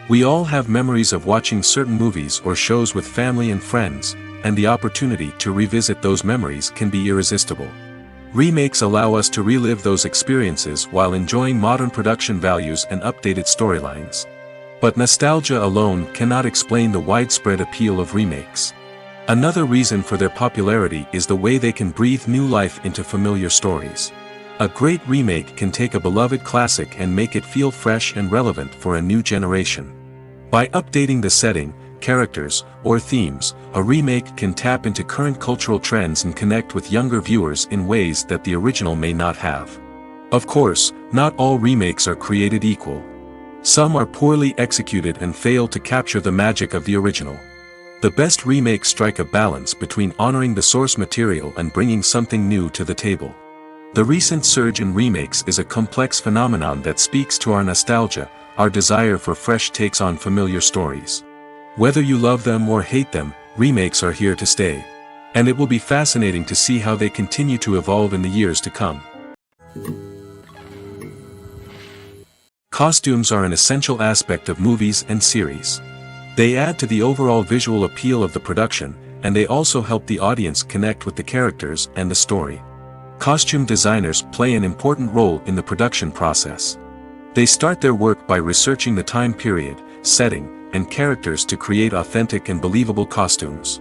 We all have memories of watching certain movies or shows with family and friends, and the opportunity to revisit those memories can be irresistible. Remakes allow us to relive those experiences while enjoying modern production values and updated storylines. But nostalgia alone cannot explain the widespread appeal of remakes. Another reason for their popularity is the way they can breathe new life into familiar stories. A great remake can take a beloved classic and make it feel fresh and relevant for a new generation. By updating the setting, characters, or themes, a remake can tap into current cultural trends and connect with younger viewers in ways that the original may not have. Of course, not all remakes are created equal. Some are poorly executed and fail to capture the magic of the original. The best remakes strike a balance between honoring the source material and bringing something new to the table. The recent surge in remakes is a complex phenomenon that speaks to our nostalgia, our desire for fresh takes on familiar stories. Whether you love them or hate them, remakes are here to stay. And it will be fascinating to see how they continue to evolve in the years to come. Costumes are an essential aspect of movies and series. They add to the overall visual appeal of the production, and they also help the audience connect with the characters and the story. Costume designers play an important role in the production process. They start their work by researching the time period, setting, and characters to create authentic and believable costumes.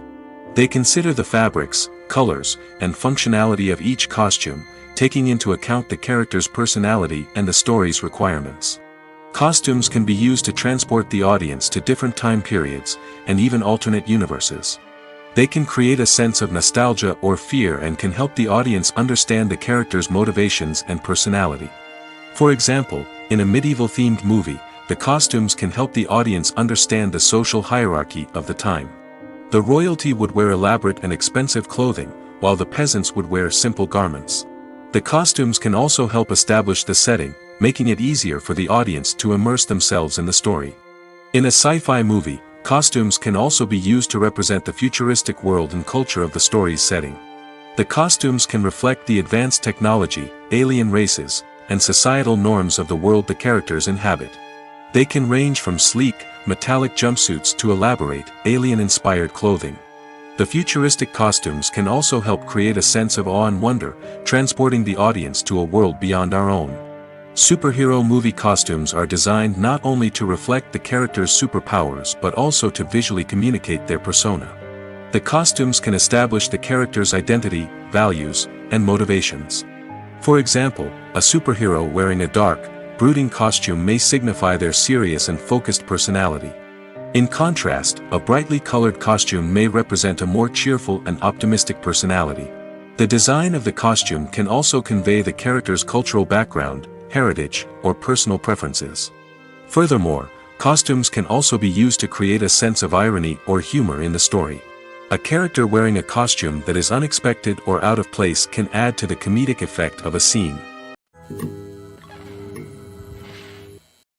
They consider the fabrics, colors, and functionality of each costume, taking into account the character's personality and the story's requirements. Costumes can be used to transport the audience to different time periods, and even alternate universes. They can create a sense of nostalgia or fear and can help the audience understand the character's motivations and personality. For example, in a medieval-themed movie, the costumes can help the audience understand the social hierarchy of the time. The royalty would wear elaborate and expensive clothing, while the peasants would wear simple garments. The costumes can also help establish the setting, making it easier for the audience to immerse themselves in the story. In a sci-fi movie, costumes can also be used to represent the futuristic world and culture of the story's setting. The costumes can reflect the advanced technology, alien races, and societal norms of the world the characters inhabit. They can range from sleek, metallic jumpsuits to elaborate, alien-inspired clothing. The futuristic costumes can also help create a sense of awe and wonder, transporting the audience to a world beyond our own. Superhero movie costumes are designed not only to reflect the character's superpowers but also to visually communicate their persona. The costumes can establish the character's identity, values, and motivations. For example, a superhero wearing a dark, brooding costume may signify their serious and focused personality. In contrast, a brightly colored costume may represent a more cheerful and optimistic personality. The design of the costume can also convey the character's cultural background, heritage, or personal preferences. Furthermore, costumes can also be used to create a sense of irony or humor in the story. A character wearing a costume that is unexpected or out of place can add to the comedic effect of a scene.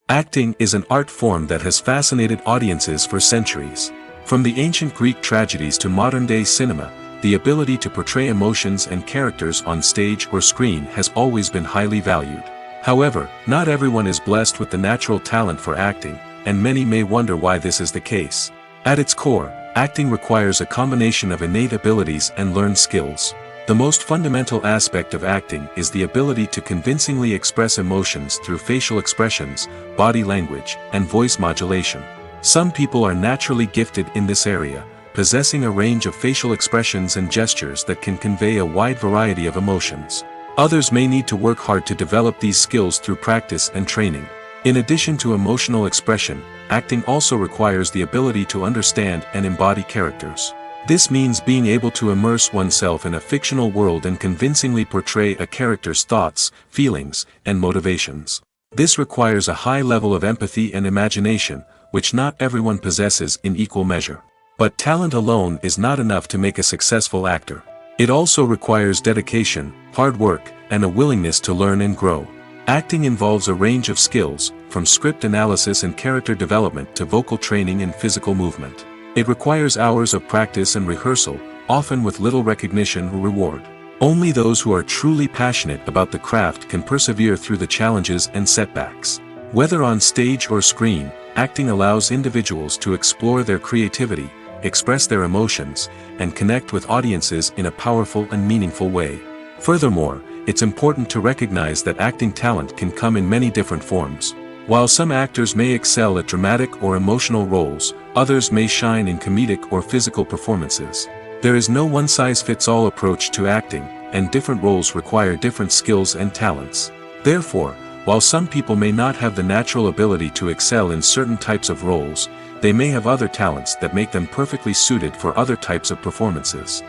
Acting is an art form that has fascinated audiences for centuries. From the ancient Greek tragedies to modern-day cinema, the ability to portray emotions and characters on stage or screen has always been highly valued. However, not everyone is blessed with the natural talent for acting, and many may wonder why this is the case. At its core, acting requires a combination of innate abilities and learned skills. The most fundamental aspect of acting is the ability to convincingly express emotions through facial expressions, body language, and voice modulation. Some people are naturally gifted in this area, possessing a range of facial expressions and gestures that can convey a wide variety of emotions. Others may need to work hard to develop these skills through practice and training. In addition to emotional expression, acting also requires the ability to understand and embody characters. This means being able to immerse oneself in a fictional world and convincingly portray a character's thoughts, feelings, and motivations. This requires a high level of empathy and imagination, which not everyone possesses in equal measure. But talent alone is not enough to make a successful actor. It also requires dedication, hard work, and a willingness to learn and grow. Acting involves a range of skills, from script analysis and character development to vocal training and physical movement. It requires hours of practice and rehearsal, often with little recognition or reward. Only those who are truly passionate about the craft can persevere through the challenges and setbacks. Whether on stage or screen, acting allows individuals to explore their creativity, express their emotions, and connect with audiences in a powerful and meaningful way. Furthermore, it's important to recognize that acting talent can come in many different forms. While some actors may excel at dramatic or emotional roles, others may shine in comedic or physical performances. There is no one-size-fits-all approach to acting, and different roles require different skills and talents. Therefore, while some people may not have the natural ability to excel in certain types of roles, they may have other talents that make them perfectly suited for other types of performances.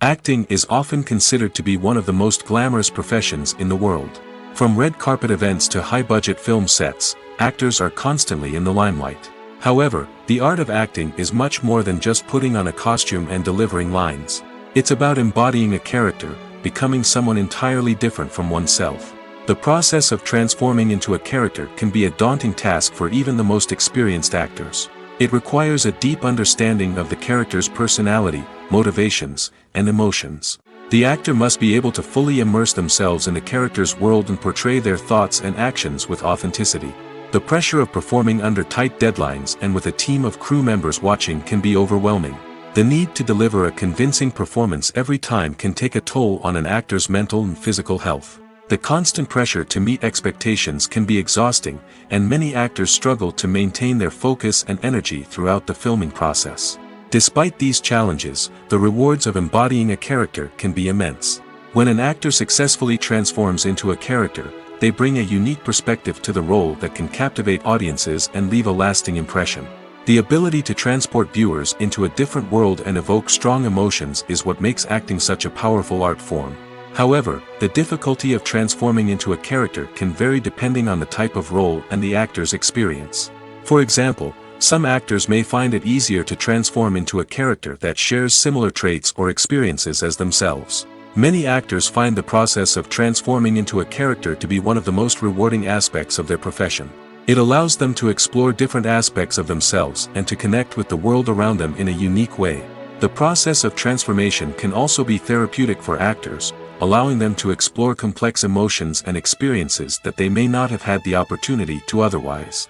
Acting is often considered to be one of the most glamorous professions in the world. From red carpet events to high-budget film sets, actors are constantly in the limelight. However, the art of acting is much more than just putting on a costume and delivering lines. It's about embodying a character, becoming someone entirely different from oneself. The process of transforming into a character can be a daunting task for even the most experienced actors. It requires a deep understanding of the character's personality, motivations, and emotions. The actor must be able to fully immerse themselves in the character's world and portray their thoughts and actions with authenticity. The pressure of performing under tight deadlines and with a team of crew members watching can be overwhelming. The need to deliver a convincing performance every time can take a toll on an actor's mental and physical health. The constant pressure to meet expectations can be exhausting, and many actors struggle to maintain their focus and energy throughout the filming process. Despite these challenges, the rewards of embodying a character can be immense. When an actor successfully transforms into a character, they bring a unique perspective to the role that can captivate audiences and leave a lasting impression. The ability to transport viewers into a different world and evoke strong emotions is what makes acting such a powerful art form. However, the difficulty of transforming into a character can vary depending on the type of role and the actor's experience. For example, some actors may find it easier to transform into a character that shares similar traits or experiences as themselves. Many actors find the process of transforming into a character to be one of the most rewarding aspects of their profession. It allows them to explore different aspects of themselves and to connect with the world around them in a unique way. The process of transformation can also be therapeutic for actors, allowing them to explore complex emotions and experiences that they may not have had the opportunity to otherwise.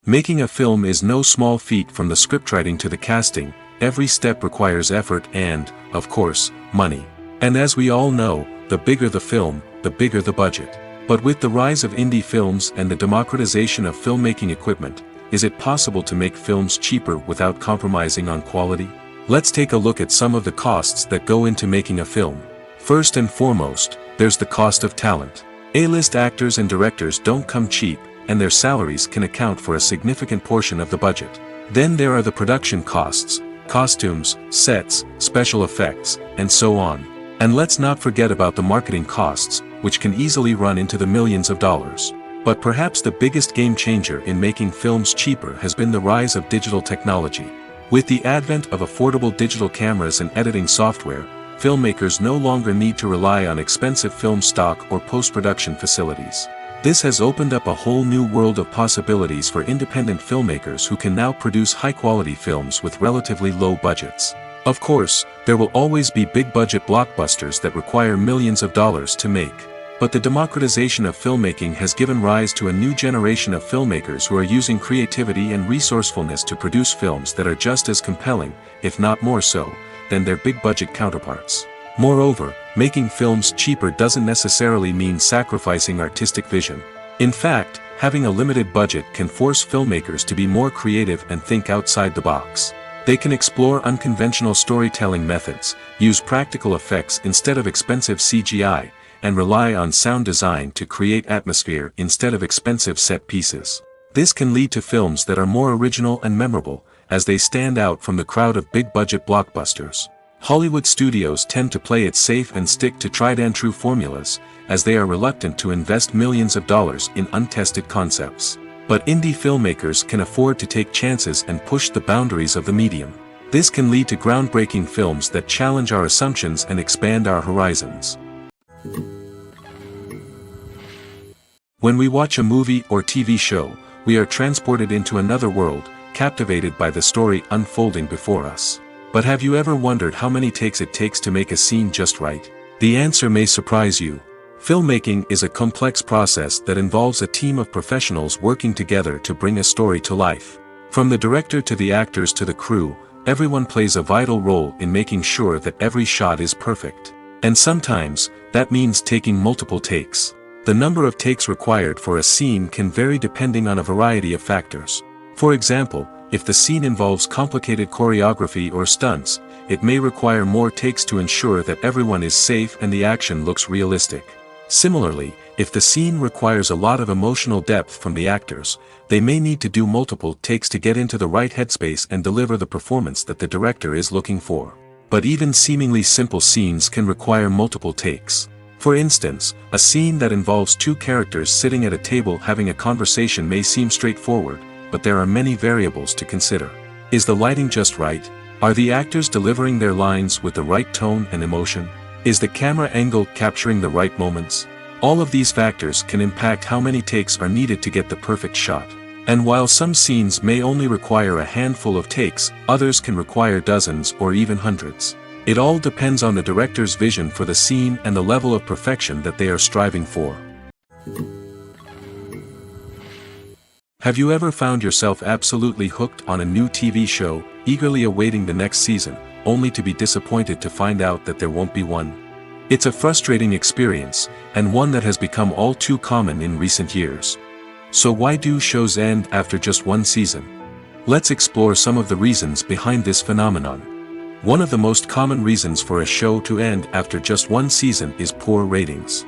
Making a film is no small feat. From the scriptwriting to the casting, every step requires effort and, of course, money. And as we all know, the bigger the film, the bigger the budget. But with the rise of indie films and the democratization of filmmaking equipment, is it possible to make films cheaper without compromising on quality? Let's take a look at some of the costs that go into making a film. First and foremost, there's the cost of talent. A-list actors and directors don't come cheap, and their salaries can account for a significant portion of the budget. Then there are the production costs, costumes, sets, special effects, and so on. And let's not forget about the marketing costs, which can easily run into the millions of dollars. But perhaps the biggest game changer in making films cheaper has been the rise of digital technology. With the advent of affordable digital cameras and editing software, filmmakers no longer need to rely on expensive film stock or post-production facilities. This has opened up a whole new world of possibilities for independent filmmakers who can now produce high-quality films with relatively low budgets. Of course, there will always be big-budget blockbusters that require millions of dollars to make. But the democratization of filmmaking has given rise to a new generation of filmmakers who are using creativity and resourcefulness to produce films that are just as compelling, if not more so, than their big-budget counterparts. Moreover, making films cheaper doesn't necessarily mean sacrificing artistic vision. In fact, having a limited budget can force filmmakers to be more creative and think outside the box. They can explore unconventional storytelling methods, use practical effects instead of expensive CGI, and rely on sound design to create atmosphere instead of expensive set pieces. This can lead to films that are more original and memorable, as they stand out from the crowd of big-budget blockbusters. Hollywood studios tend to play it safe and stick to tried-and-true formulas, as they are reluctant to invest millions of dollars in untested concepts. But indie filmmakers can afford to take chances and push the boundaries of the medium. This can lead to groundbreaking films that challenge our assumptions and expand our horizons. When we watch a movie or TV show, we are transported into another world, captivated by the story unfolding before us. But have you ever wondered how many takes it takes to make a scene just right? The answer may surprise you. Filmmaking is a complex process that involves a team of professionals working together to bring a story to life. From the director to the actors to the crew, everyone plays a vital role in making sure that every shot is perfect. And sometimes, that means taking multiple takes. The number of takes required for a scene can vary depending on a variety of factors. For example, if the scene involves complicated choreography or stunts, it may require more takes to ensure that everyone is safe and the action looks realistic. Similarly, if the scene requires a lot of emotional depth from the actors, they may need to do multiple takes to get into the right headspace and deliver the performance that the director is looking for. But even seemingly simple scenes can require multiple takes. For instance, a scene that involves two characters sitting at a table having a conversation may seem straightforward, but there are many variables to consider. Is the lighting just right? Are the actors delivering their lines with the right tone and emotion? Is the camera angle capturing the right moments? All of these factors can impact how many takes are needed to get the perfect shot. And while some scenes may only require a handful of takes, others can require dozens or even hundreds. It all depends on the director's vision for the scene and the level of perfection that they are striving for. Have you ever found yourself absolutely hooked on a new TV show, eagerly awaiting the next season, only to be disappointed to find out that there won't be one? It's a frustrating experience, and one that has become all too common in recent years. So why do shows end after just one season? Let's explore some of the reasons behind this phenomenon. One of the most common reasons for a show to end after just one season is poor ratings.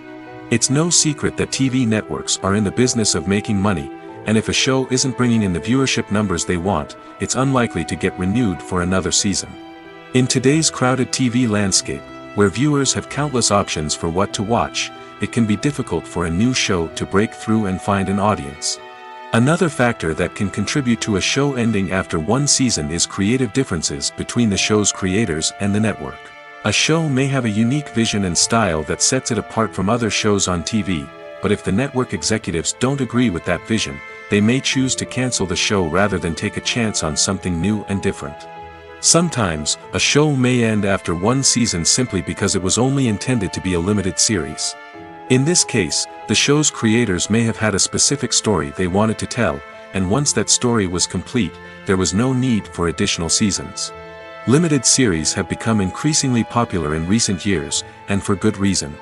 It's no secret that TV networks are in the business of making money, and if a show isn't bringing in the viewership numbers they want, it's unlikely to get renewed for another season. In today's crowded TV landscape, where viewers have countless options for what to watch, it can be difficult for a new show to break through and find an audience. Another factor that can contribute to a show ending after one season is creative differences between the show's creators and the network. A show may have a unique vision and style that sets it apart from other shows on TV, but if the network executives don't agree with that vision, they may choose to cancel the show rather than take a chance on something new and different. Sometimes, a show may end after one season simply because it was only intended to be a limited series. In this case, the show's creators may have had a specific story they wanted to tell, and once that story was complete, there was no need for additional seasons. Limited series have become increasingly popular in recent years, and for good reason.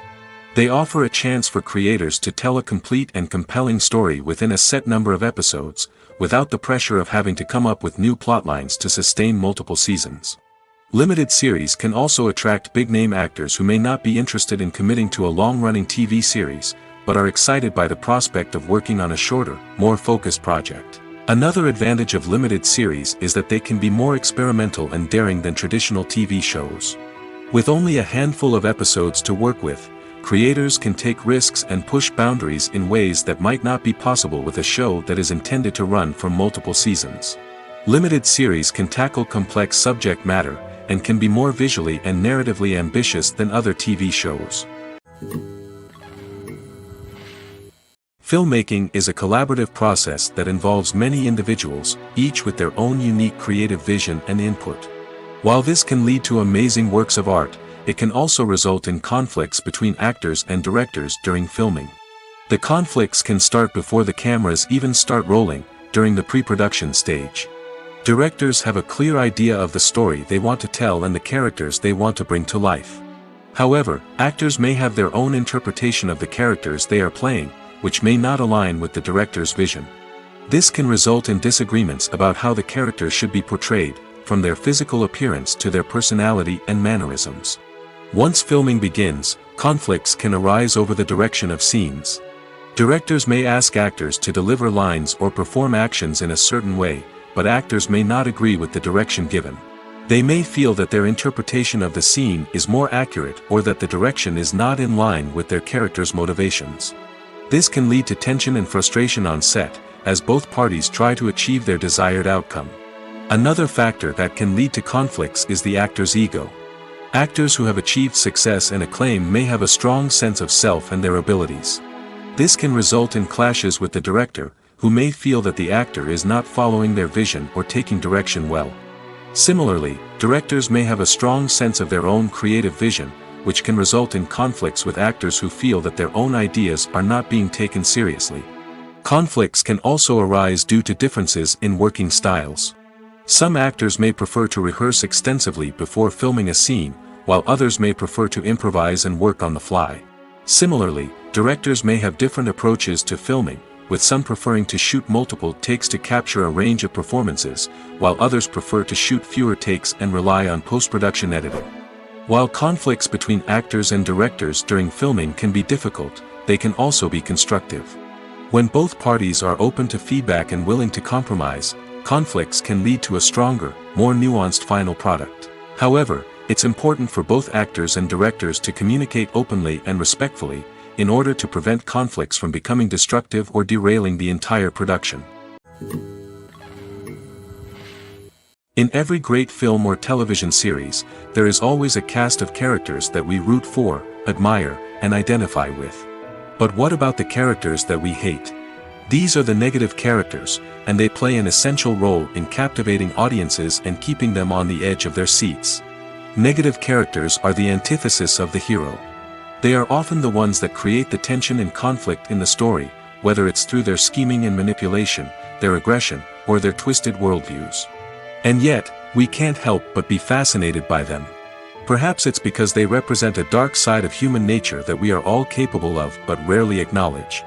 They offer a chance for creators to tell a complete and compelling story within a set number of episodes, without the pressure of having to come up with new plotlines to sustain multiple seasons. Limited series can also attract big-name actors who may not be interested in committing to a long-running TV series, but are excited by the prospect of working on a shorter, more focused project. Another advantage of limited series is that they can be more experimental and daring than traditional TV shows. With only a handful of episodes to work with, creators can take risks and push boundaries in ways that might not be possible with a show that is intended to run for multiple seasons. Limited series can tackle complex subject matter, and can be more visually and narratively ambitious than other TV shows. Filmmaking is a collaborative process that involves many individuals, each with their own unique creative vision and input. While this can lead to amazing works of art, it can also result in conflicts between actors and directors during filming. The conflicts can start before the cameras even start rolling, during the pre-production stage. Directors have a clear idea of the story they want to tell and the characters they want to bring to life. However, actors may have their own interpretation of the characters they are playing, which may not align with the director's vision. This can result in disagreements about how the characters should be portrayed, from their physical appearance to their personality and mannerisms. Once filming begins, conflicts can arise over the direction of scenes. Directors may ask actors to deliver lines or perform actions in a certain way, but actors may not agree with the direction given. They may feel that their interpretation of the scene is more accurate or that the direction is not in line with their character's motivations. This can lead to tension and frustration on set, as both parties try to achieve their desired outcome. Another factor that can lead to conflicts is the actor's ego. Actors who have achieved success and acclaim may have a strong sense of self and their abilities. This can result in clashes with the director, who may feel that the actor is not following their vision or taking direction well. Similarly, directors may have a strong sense of their own creative vision, which can result in conflicts with actors who feel that their own ideas are not being taken seriously. Conflicts can also arise due to differences in working styles. Some actors may prefer to rehearse extensively before filming a scene, while others may prefer to improvise and work on the fly. Similarly, directors may have different approaches to filming, with some preferring to shoot multiple takes to capture a range of performances, while others prefer to shoot fewer takes and rely on post-production editing. While conflicts between actors and directors during filming can be difficult, they can also be constructive. When both parties are open to feedback and willing to compromise, conflicts can lead to a stronger, more nuanced final product. However, it's important for both actors and directors to communicate openly and respectfully, in order to prevent conflicts from becoming destructive or derailing the entire production. In every great film or television series, there is always a cast of characters that we root for, admire, and identify with. But what about the characters that we hate? These are the negative characters, and they play an essential role in captivating audiences and keeping them on the edge of their seats. Negative characters are the antithesis of the hero. They are often the ones that create the tension and conflict in the story, whether it's through their scheming and manipulation, their aggression, or their twisted worldviews. And yet, we can't help but be fascinated by them. Perhaps it's because they represent a dark side of human nature that we are all capable of but rarely acknowledge.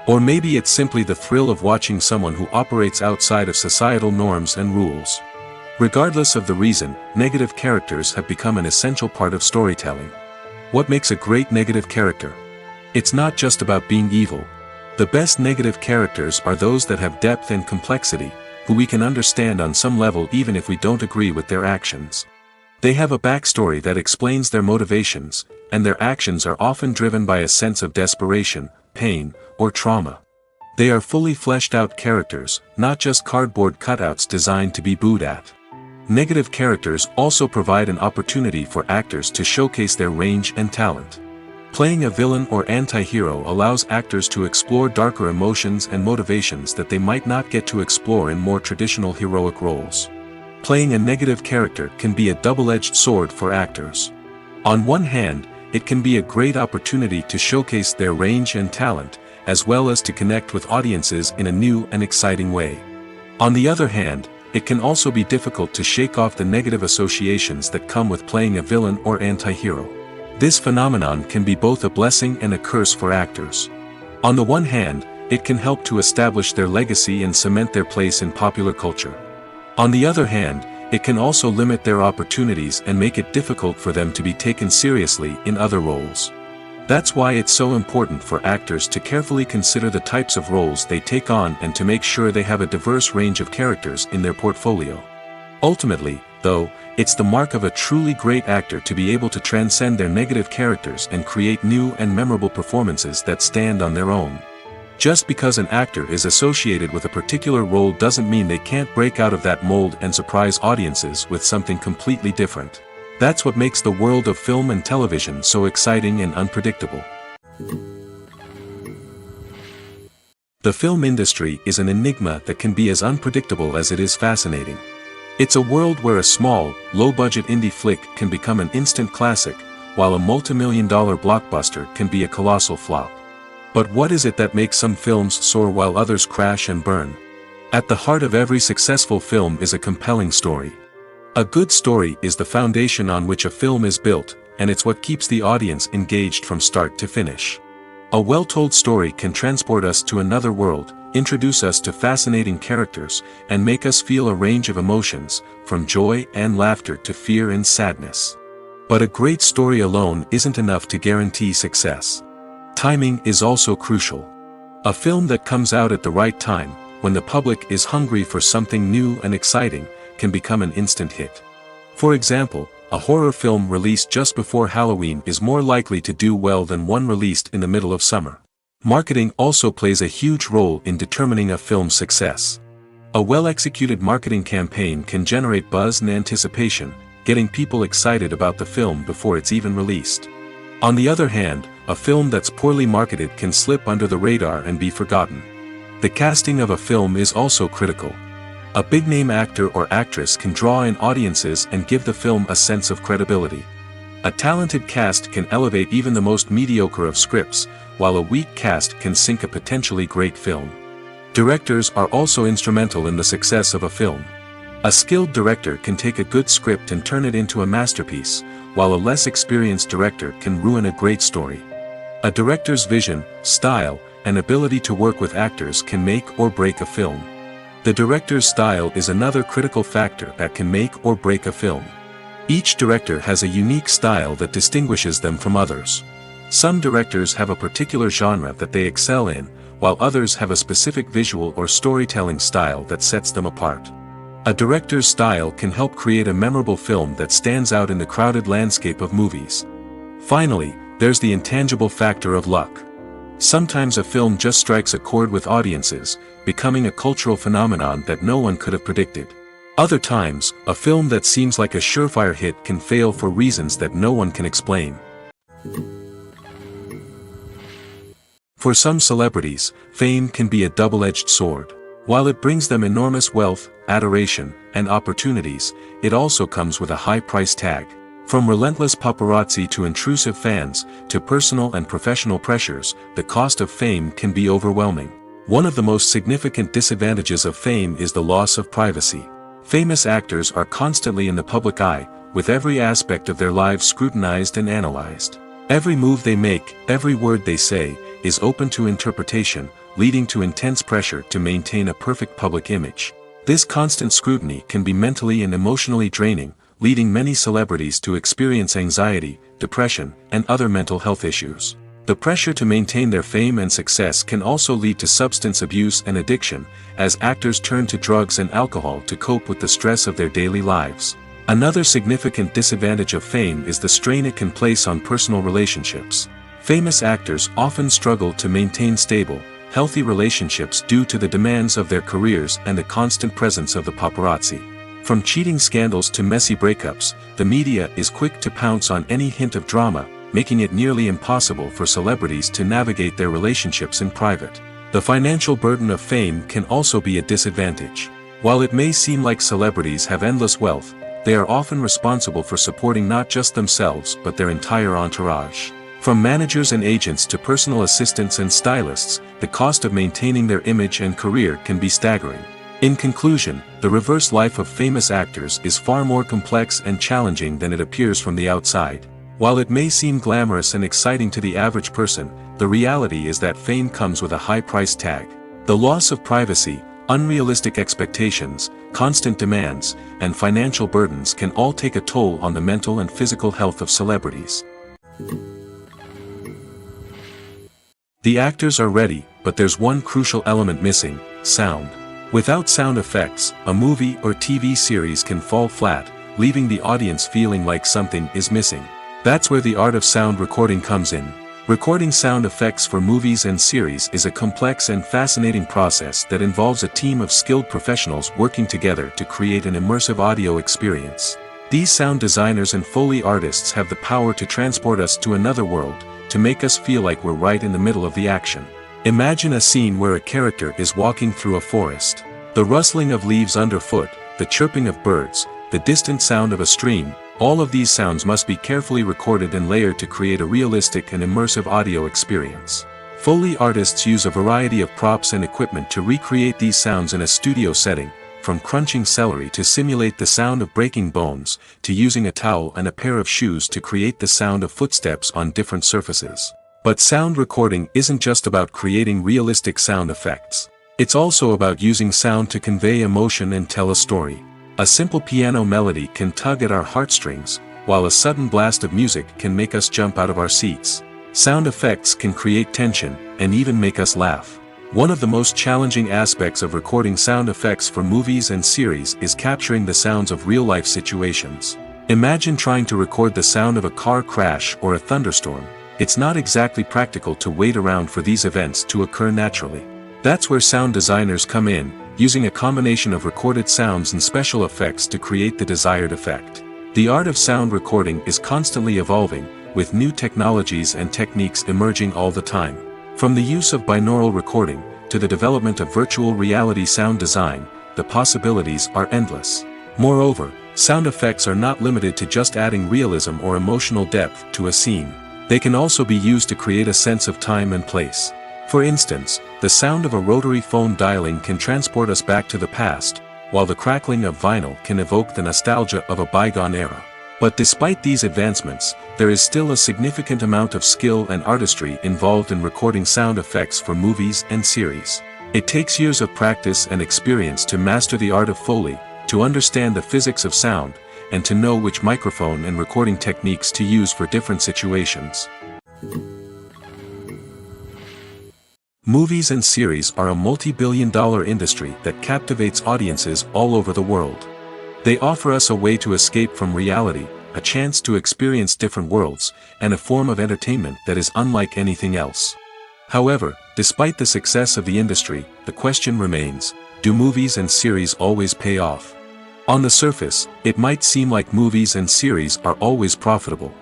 Or maybe it's simply the thrill of watching someone who operates outside of societal norms and rules. Regardless of the reason, negative characters have become an essential part of storytelling. What makes a great negative character? It's not just about being evil. The best negative characters are those that have depth and complexity, who we can understand on some level even if we don't agree with their actions. They have a backstory that explains their motivations, and their actions are often driven by a sense of desperation, pain, or trauma. They are fully fleshed out characters, not just cardboard cutouts designed to be booed at. Negative characters also provide an opportunity for actors to showcase their range and talent. Playing a villain or anti-hero allows actors to explore darker emotions and motivations that they might not get to explore in more traditional heroic roles. Playing a negative character can be a double-edged sword for actors. On one hand, it can be a great opportunity to showcase their range and talent, as well as to connect with audiences in a new and exciting way. On the other hand, it can also be difficult to shake off the negative associations that come with playing a villain or anti-hero. This phenomenon can be both a blessing and a curse for actors. On the one hand, it can help to establish their legacy and cement their place in popular culture. On the other hand, it can also limit their opportunities and make it difficult for them to be taken seriously in other roles. That's why it's so important for actors to carefully consider the types of roles they take on and to make sure they have a diverse range of characters in their portfolio. Ultimately, though, it's the mark of a truly great actor to be able to transcend their negative characters and create new and memorable performances that stand on their own. Just because an actor is associated with a particular role doesn't mean they can't break out of that mold and surprise audiences with something completely different. That's what makes the world of film and television so exciting and unpredictable. The film industry is an enigma that can be as unpredictable as it is fascinating. It's a world where a small, low-budget indie flick can become an instant classic, while a multi-million-dollar blockbuster can be a colossal flop. But what is it that makes some films soar while others crash and burn? At the heart of every successful film is a compelling story. A good story is the foundation on which a film is built, and it's what keeps the audience engaged from start to finish. A well-told story can transport us to another world, introduce us to fascinating characters, and make us feel a range of emotions, from joy and laughter to fear and sadness. But a great story alone isn't enough to guarantee success. Timing is also crucial. A film that comes out at the right time, when the public is hungry for something new and exciting, can become an instant hit. For example, a horror film released just before Halloween is more likely to do well than one released in the middle of summer. Marketing also plays a huge role in determining a film's success. A well-executed marketing campaign can generate buzz and anticipation, getting people excited about the film before it's even released. On the other hand, a film that's poorly marketed can slip under the radar and be forgotten. The casting of a film is also critical. A big-name actor or actress can draw in audiences and give the film a sense of credibility. A talented cast can elevate even the most mediocre of scripts, while a weak cast can sink a potentially great film. Directors are also instrumental in the success of a film. A skilled director can take a good script and turn it into a masterpiece, while a less experienced director can ruin a great story. A director's vision, style, and ability to work with actors can make or break a film. The director's style is another critical factor that can make or break a film. Each director has a unique style that distinguishes them from others. Some directors have a particular genre that they excel in, while others have a specific visual or storytelling style that sets them apart. A director's style can help create a memorable film that stands out in the crowded landscape of movies. Finally, there's the intangible factor of luck. Sometimes a film just strikes a chord with audiences, becoming a cultural phenomenon that no one could have predicted. Other times, a film that seems like a surefire hit can fail for reasons that no one can explain. For some celebrities, fame can be a double-edged sword. While it brings them enormous wealth, adoration, and opportunities, it also comes with a high price tag. From relentless paparazzi to intrusive fans, to personal and professional pressures, the cost of fame can be overwhelming. One of the most significant disadvantages of fame is the loss of privacy. Famous actors are constantly in the public eye, with every aspect of their lives scrutinized and analyzed. Every move they make, every word they say, is open to interpretation, leading to intense pressure to maintain a perfect public image. This constant scrutiny can be mentally and emotionally draining, leading many celebrities to experience anxiety, depression, and other mental health issues. The pressure to maintain their fame and success can also lead to substance abuse and addiction, as actors turn to drugs and alcohol to cope with the stress of their daily lives. Another significant disadvantage of fame is the strain it can place on personal relationships. Famous actors often struggle to maintain stable, healthy relationships due to the demands of their careers and the constant presence of the paparazzi. From cheating scandals to messy breakups, the media is quick to pounce on any hint of drama, making it nearly impossible for celebrities to navigate their relationships in private. The financial burden of fame can also be a disadvantage. While it may seem like celebrities have endless wealth, they are often responsible for supporting not just themselves but their entire entourage. From managers and agents to personal assistants and stylists, the cost of maintaining their image and career can be staggering. In conclusion, the reverse life of famous actors is far more complex and challenging than it appears from the outside. While it may seem glamorous and exciting to the average person, the reality is that fame comes with a high price tag. The loss of privacy, unrealistic expectations, constant demands, and financial burdens can all take a toll on the mental and physical health of celebrities. The actors are ready, but there's one crucial element missing: sound. Without sound effects, a movie or TV series can fall flat, leaving the audience feeling like something is missing. That's where the art of sound recording comes in. Recording sound effects for movies and series is a complex and fascinating process that involves a team of skilled professionals working together to create an immersive audio experience. These sound designers and Foley artists have the power to transport us to another world, to make us feel like we're right in the middle of the action. Imagine a scene where a character is walking through a forest. The rustling of leaves underfoot, the chirping of birds, the distant sound of a stream, all of these sounds must be carefully recorded and layered to create a realistic and immersive audio experience. Foley artists use a variety of props and equipment to recreate these sounds in a studio setting, from crunching celery to simulate the sound of breaking bones, to using a towel and a pair of shoes to create the sound of footsteps on different surfaces. But sound recording isn't just about creating realistic sound effects. It's also about using sound to convey emotion and tell a story. A simple piano melody can tug at our heartstrings, while a sudden blast of music can make us jump out of our seats. Sound effects can create tension, and even make us laugh. One of the most challenging aspects of recording sound effects for movies and series is capturing the sounds of real-life situations. Imagine trying to record the sound of a car crash or a thunderstorm. It's not exactly practical to wait around for these events to occur naturally. That's where sound designers come in, using a combination of recorded sounds and special effects to create the desired effect. The art of sound recording is constantly evolving, with new technologies and techniques emerging all the time. From the use of binaural recording, to the development of virtual reality sound design, the possibilities are endless. Moreover, sound effects are not limited to just adding realism or emotional depth to a scene. They can also be used to create a sense of time and place. For instance, the sound of a rotary phone dialing can transport us back to the past, while the crackling of vinyl can evoke the nostalgia of a bygone era. But despite these advancements, there is still a significant amount of skill and artistry involved in recording sound effects for movies and series. It takes years of practice and experience to master the art of Foley, to understand the physics of sound, and to know which microphone and recording techniques to use for different situations. Movies and series are a multi-billion-dollar industry that captivates audiences all over the world. They offer us a way to escape from reality, a chance to experience different worlds, and a form of entertainment that is unlike anything else. However, despite the success of the industry, the question remains: do movies and series always pay off? On the surface, it might seem like movies and series are always profitable.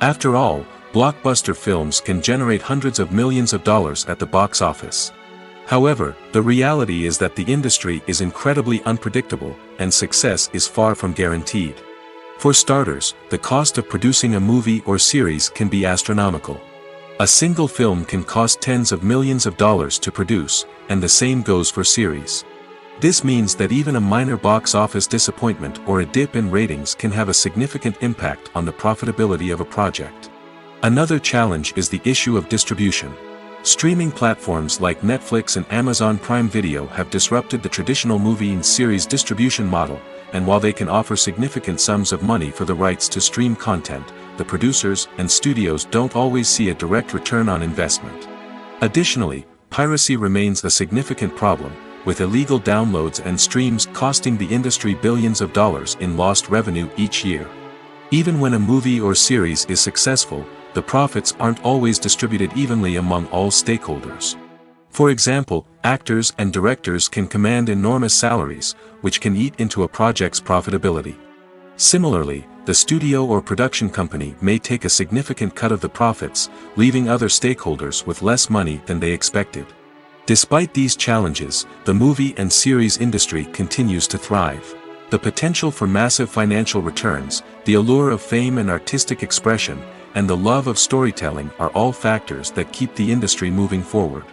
After all, blockbuster films can generate hundreds of millions of dollars at the box office. However, the reality is that the industry is incredibly unpredictable, and success is far from guaranteed. For starters, the cost of producing a movie or series can be astronomical. A single film can cost tens of millions of dollars to produce, and the same goes for series. This means that even a minor box office disappointment or a dip in ratings can have a significant impact on the profitability of a project. Another challenge is the issue of distribution. Streaming platforms like Netflix and Amazon Prime Video have disrupted the traditional movie and series distribution model, and while they can offer significant sums of money for the rights to stream content, the producers and studios don't always see a direct return on investment. Additionally, piracy remains a significant problem, with illegal downloads and streams costing the industry billions of dollars in lost revenue each year. Even when a movie or series is successful, the profits aren't always distributed evenly among all stakeholders. For example, actors and directors can command enormous salaries, which can eat into a project's profitability. Similarly, the studio or production company may take a significant cut of the profits, leaving other stakeholders with less money than they expected. Despite these challenges, the movie and series industry continues to thrive. The potential for massive financial returns, the allure of fame and artistic expression, and the love of storytelling are all factors that keep the industry moving forward.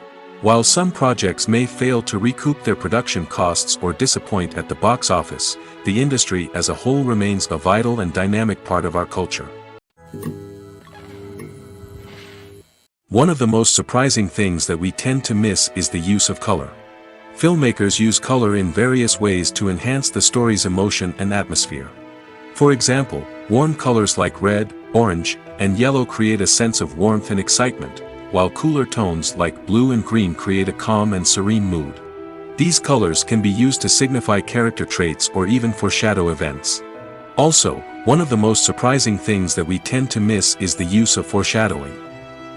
While some projects may fail to recoup their production costs or disappoint at the box office, the industry as a whole remains a vital and dynamic part of our culture. One of the most surprising things that we tend to miss is the use of color. Filmmakers use color in various ways to enhance the story's emotion and atmosphere. For example, warm colors like red, orange, and yellow create a sense of warmth and excitement, while cooler tones like blue and green create a calm and serene mood. These colors can be used to signify character traits or even foreshadow events. Also, one of the most surprising things that we tend to miss is the use of foreshadowing.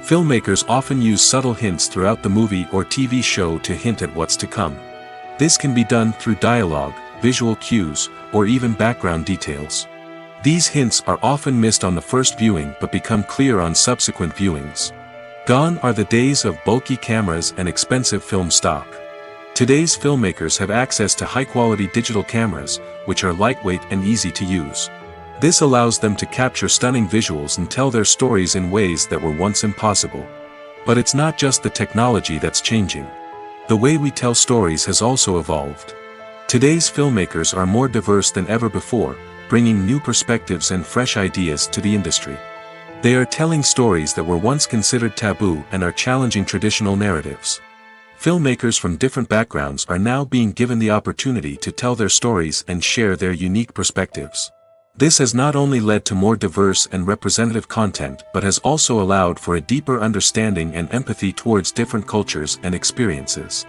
Filmmakers often use subtle hints throughout the movie or TV show to hint at what's to come. This can be done through dialogue, visual cues, or even background details. These hints are often missed on the first viewing but become clear on subsequent viewings. Gone are the days of bulky cameras and expensive film stock. Today's filmmakers have access to high-quality digital cameras, which are lightweight and easy to use. This allows them to capture stunning visuals and tell their stories in ways that were once impossible. But it's not just the technology that's changing. The way we tell stories has also evolved. Today's filmmakers are more diverse than ever before, bringing new perspectives and fresh ideas to the industry. They are telling stories that were once considered taboo and are challenging traditional narratives. Filmmakers from different backgrounds are now being given the opportunity to tell their stories and share their unique perspectives. This has not only led to more diverse and representative content but has also allowed for a deeper understanding and empathy towards different cultures and experiences.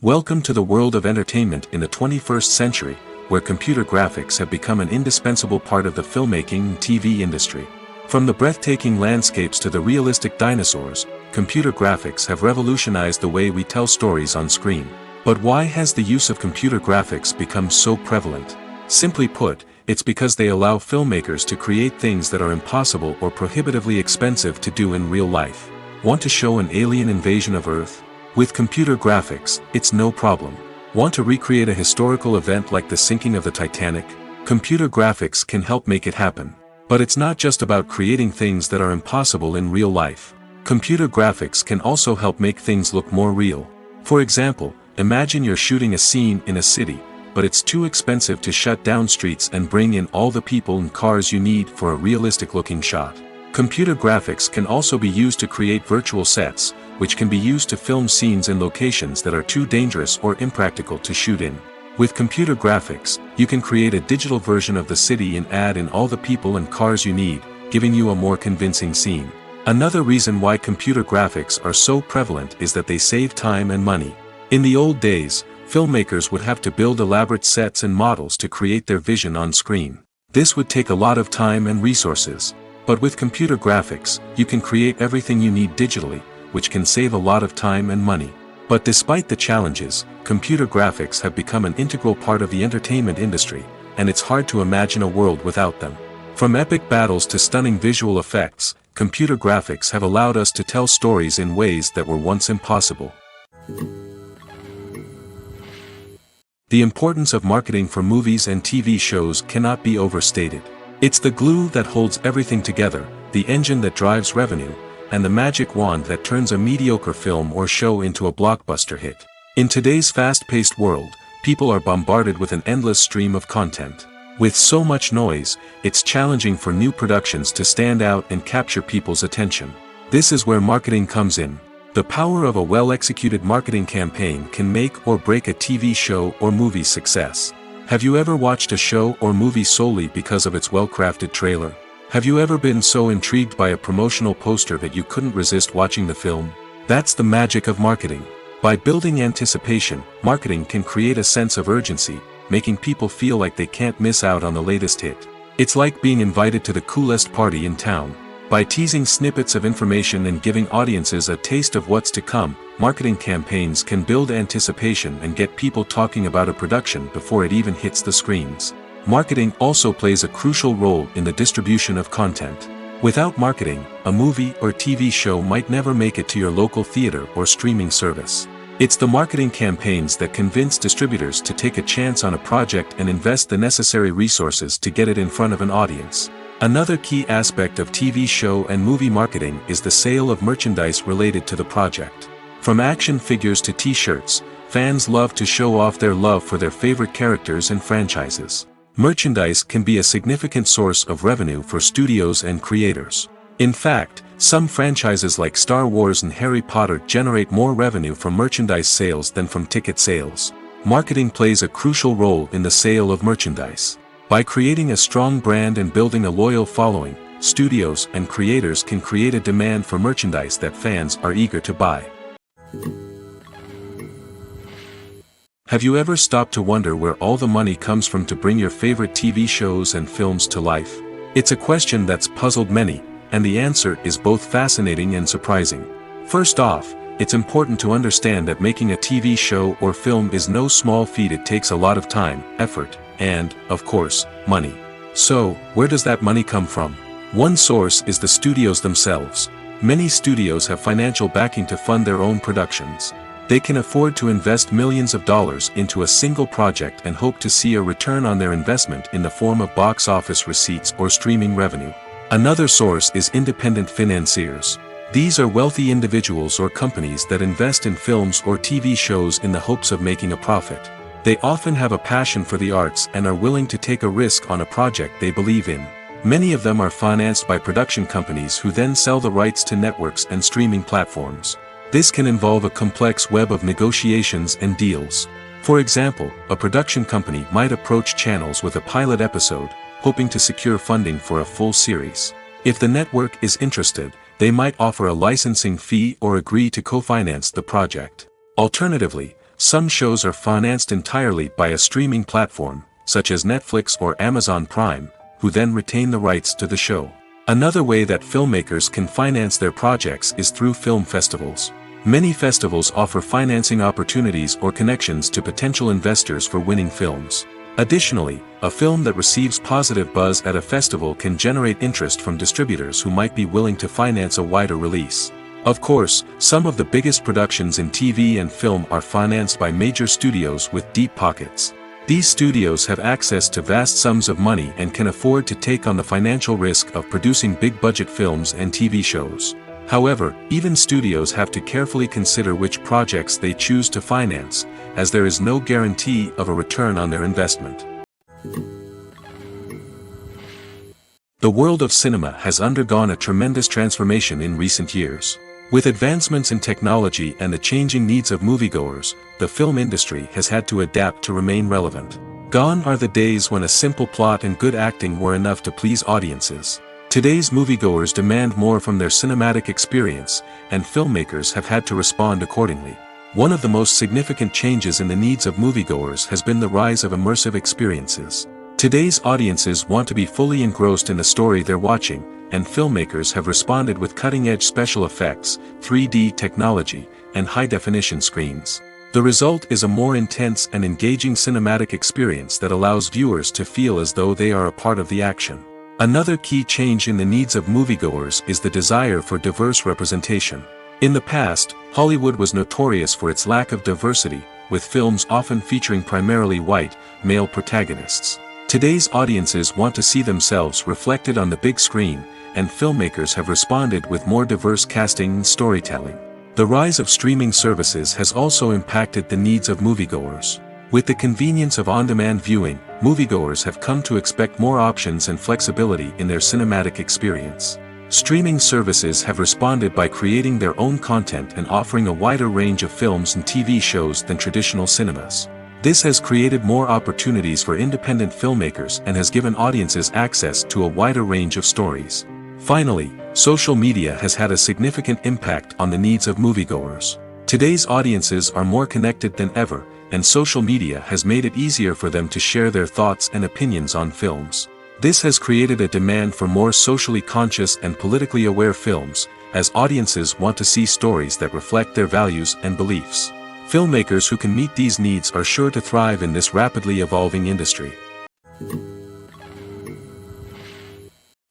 Welcome to the world of entertainment in the 21st century, where computer graphics have become an indispensable part of the filmmaking and TV industry. From the breathtaking landscapes to the realistic dinosaurs, computer graphics have revolutionized the way we tell stories on screen. But why has the use of computer graphics become so prevalent? Simply put, it's because they allow filmmakers to create things that are impossible or prohibitively expensive to do in real life. Want to show an alien invasion of Earth? With computer graphics, it's no problem. Want to recreate a historical event like the sinking of the Titanic? Computer graphics can help make it happen. But it's not just about creating things that are impossible in real life. Computer graphics can also help make things look more real. For example, imagine you're shooting a scene in a city, but it's too expensive to shut down streets and bring in all the people and cars you need for a realistic-looking shot. Computer graphics can also be used to create virtual sets, which can be used to film scenes in locations that are too dangerous or impractical to shoot in. With computer graphics, you can create a digital version of the city and add in all the people and cars you need, giving you a more convincing scene. Another reason why computer graphics are so prevalent is that they save time and money. In the old days, filmmakers would have to build elaborate sets and models to create their vision on screen. This would take a lot of time and resources. But with computer graphics, you can create everything you need digitally, which can save a lot of time and money. But despite the challenges, computer graphics have become an integral part of the entertainment industry, and it's hard to imagine a world without them. From epic battles to stunning visual effects, computer graphics have allowed us to tell stories in ways that were once impossible. The importance of marketing for movies and TV shows cannot be overstated. It's the glue that holds everything together, the engine that drives revenue, and the magic wand that turns a mediocre film or show into a blockbuster hit. In today's fast-paced world, people are bombarded with an endless stream of content. With so much noise, it's challenging for new productions to stand out and capture people's attention. This is where marketing comes in. The power of a well-executed marketing campaign can make or break a TV show or movie's success. Have you ever watched a show or movie solely because of its well-crafted trailer? Have you ever been so intrigued by a promotional poster that you couldn't resist watching the film? That's the magic of marketing. By building anticipation, marketing can create a sense of urgency, making people feel like they can't miss out on the latest hit. It's like being invited to the coolest party in town. By teasing snippets of information and giving audiences a taste of what's to come, marketing campaigns can build anticipation and get people talking about a production before it even hits the screens. Marketing also plays a crucial role in the distribution of content. Without marketing, a movie or TV show might never make it to your local theater or streaming service. It's the marketing campaigns that convince distributors to take a chance on a project and invest the necessary resources to get it in front of an audience. Another key aspect of TV show and movie marketing is the sale of merchandise related to the project. From action figures to t-shirts, fans love to show off their love for their favorite characters and franchises. Merchandise can be a significant source of revenue for studios and creators. In fact, some franchises like Star Wars and Harry Potter generate more revenue from merchandise sales than from ticket sales. Marketing plays a crucial role in the sale of merchandise. By creating a strong brand and building a loyal following, studios and creators can create a demand for merchandise that fans are eager to buy. Have you ever stopped to wonder where all the money comes from to bring your favorite TV shows and films to life? It's a question that's puzzled many, and the answer is both fascinating and surprising. First off, it's important to understand that making a TV show or film is no small feat. It takes a lot of time, effort, and, of course, money. So, where does that money come from? One source is the studios themselves. Many studios have financial backing to fund their own productions. They can afford to invest millions of dollars into a single project and hope to see a return on their investment in the form of box office receipts or streaming revenue. Another source is independent financiers. These are wealthy individuals or companies that invest in films or TV shows in the hopes of making a profit. They often have a passion for the arts and are willing to take a risk on a project they believe in. Many of them are financed by production companies who then sell the rights to networks and streaming platforms. This can involve a complex web of negotiations and deals. For example, a production company might approach channels with a pilot episode, hoping to secure funding for a full series. If the network is interested, they might offer a licensing fee or agree to co-finance the project. Alternatively, some shows are financed entirely by a streaming platform, such as Netflix or Amazon Prime, who then retain the rights to the show. Another way that filmmakers can finance their projects is through film festivals. Many festivals offer financing opportunities or connections to potential investors for winning films. Additionally, a film that receives positive buzz at a festival can generate interest from distributors who might be willing to finance a wider release. Of course, some of the biggest productions in TV and film are financed by major studios with deep pockets. These studios have access to vast sums of money and can afford to take on the financial risk of producing big-budget films and TV shows. However, even studios have to carefully consider which projects they choose to finance, as there is no guarantee of a return on their investment. The world of cinema has undergone a tremendous transformation in recent years. With advancements in technology and the changing needs of moviegoers, the film industry has had to adapt to remain relevant. Gone are the days when a simple plot and good acting were enough to please audiences. Today's moviegoers demand more from their cinematic experience, and filmmakers have had to respond accordingly. One of the most significant changes in the needs of moviegoers has been the rise of immersive experiences. Today's audiences want to be fully engrossed in the story they're watching, and filmmakers have responded with cutting-edge special effects, 3D technology, and high-definition screens. The result is a more intense and engaging cinematic experience that allows viewers to feel as though they are a part of the action. Another key change in the needs of moviegoers is the desire for diverse representation. In the past, Hollywood was notorious for its lack of diversity, with films often featuring primarily white, male protagonists. Today's audiences want to see themselves reflected on the big screen, and filmmakers have responded with more diverse casting and storytelling. The rise of streaming services has also impacted the needs of moviegoers. With the convenience of on-demand viewing, moviegoers have come to expect more options and flexibility in their cinematic experience. Streaming services have responded by creating their own content and offering a wider range of films and TV shows than traditional cinemas. This has created more opportunities for independent filmmakers and has given audiences access to a wider range of stories. Finally, social media has had a significant impact on the needs of moviegoers. Today's audiences are more connected than ever, and social media has made it easier for them to share their thoughts and opinions on films. This has created a demand for more socially conscious and politically aware films, as audiences want to see stories that reflect their values and beliefs. Filmmakers who can meet these needs are sure to thrive in this rapidly evolving industry.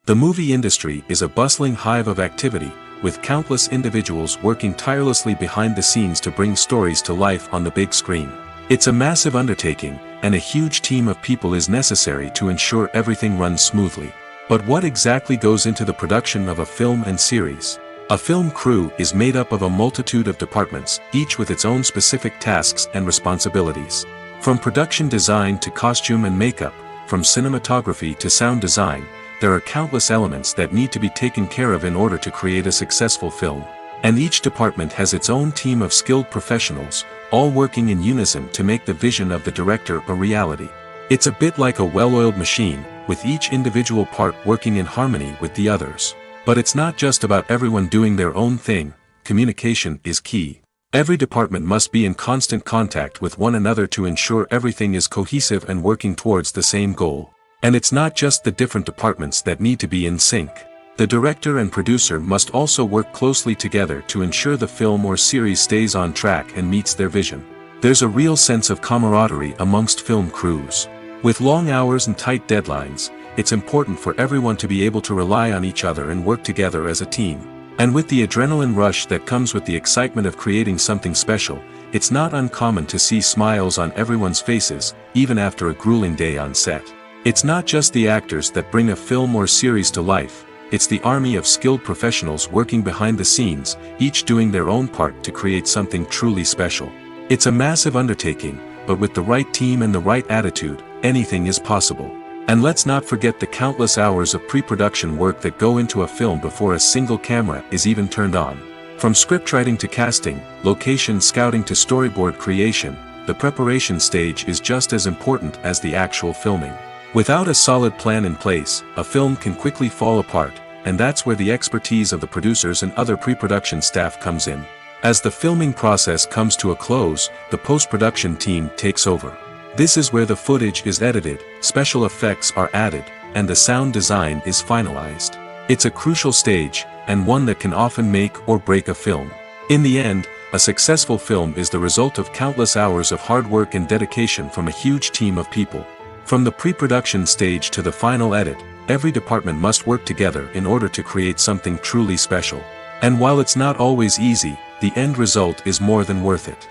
The movie industry is a bustling hive of activity, with countless individuals working tirelessly behind the scenes to bring stories to life on the big screen. It's a massive undertaking, and a huge team of people is necessary to ensure everything runs smoothly. But what exactly goes into the production of a film and series? A film crew is made up of a multitude of departments, each with its own specific tasks and responsibilities. From production design to costume and makeup, from cinematography to sound design, there are countless elements that need to be taken care of in order to create a successful film. And each department has its own team of skilled professionals, all working in unison to make the vision of the director a reality. It's a bit like a well-oiled machine, with each individual part working in harmony with the others. But it's not just about everyone doing their own thing. Communication is key. Every department must be in constant contact with one another to ensure everything is cohesive and working towards the same goal. And it's not just the different departments that need to be in sync. The director and producer must also work closely together to ensure the film or series stays on track and meets their vision. There's a real sense of camaraderie amongst film crews. With long hours and tight deadlines, it's important for everyone to be able to rely on each other and work together as a team. And with the adrenaline rush that comes with the excitement of creating something special, it's not uncommon to see smiles on everyone's faces, even after a grueling day on set. It's not just the actors that bring a film or series to life, it's the army of skilled professionals working behind the scenes, each doing their own part to create something truly special. It's a massive undertaking, but with the right team and the right attitude, anything is possible. And let's not forget the countless hours of pre-production work that go into a film before a single camera is even turned on. From scriptwriting to casting, location scouting to storyboard creation, the preparation stage is just as important as the actual filming. Without a solid plan in place, a film can quickly fall apart, and that's where the expertise of the producers and other pre-production staff comes in. As the filming process comes to a close, the post-production team takes over. This is where the footage is edited, special effects are added, and the sound design is finalized. It's a crucial stage, and one that can often make or break a film. In the end, a successful film is the result of countless hours of hard work and dedication from a huge team of people. From the pre-production stage to the final edit, every department must work together in order to create something truly special. And while it's not always easy, the end result is more than worth it.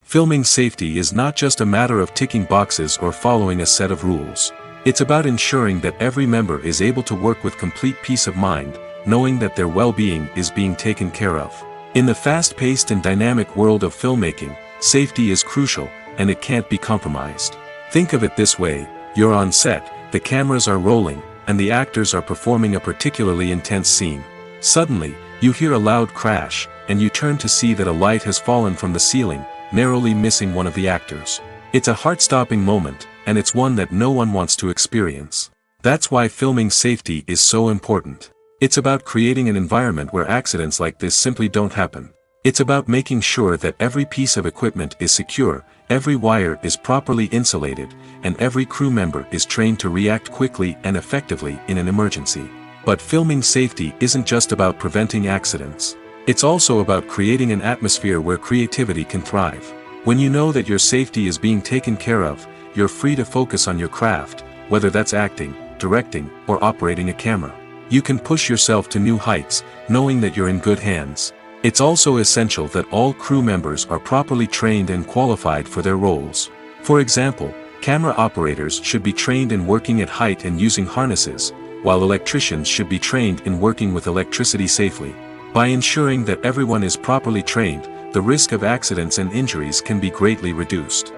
Filming safety is not just a matter of ticking boxes or following a set of rules. It's about ensuring that every member is able to work with complete peace of mind, knowing that their well-being is being taken care of. In the fast-paced and dynamic world of filmmaking, safety is crucial, and it can't be compromised. Think of it this way: you're on set, the cameras are rolling, and the actors are performing a particularly intense scene. Suddenly, you hear a loud crash, and you turn to see that a light has fallen from the ceiling, narrowly missing one of the actors. It's a heart-stopping moment, and it's one that no one wants to experience. That's why filming safety is so important. It's about creating an environment where accidents like this simply don't happen. It's about making sure that every piece of equipment is secure, every wire is properly insulated, and every crew member is trained to react quickly and effectively in an emergency. But filming safety isn't just about preventing accidents. It's also about creating an atmosphere where creativity can thrive. When you know that your safety is being taken care of, you're free to focus on your craft, whether that's acting, directing, or operating a camera. You can push yourself to new heights, knowing that you're in good hands. It's also essential that all crew members are properly trained and qualified for their roles. For example, camera operators should be trained in working at height and using harnesses, while electricians should be trained in working with electricity safely. By ensuring that everyone is properly trained, the risk of accidents and injuries can be greatly reduced.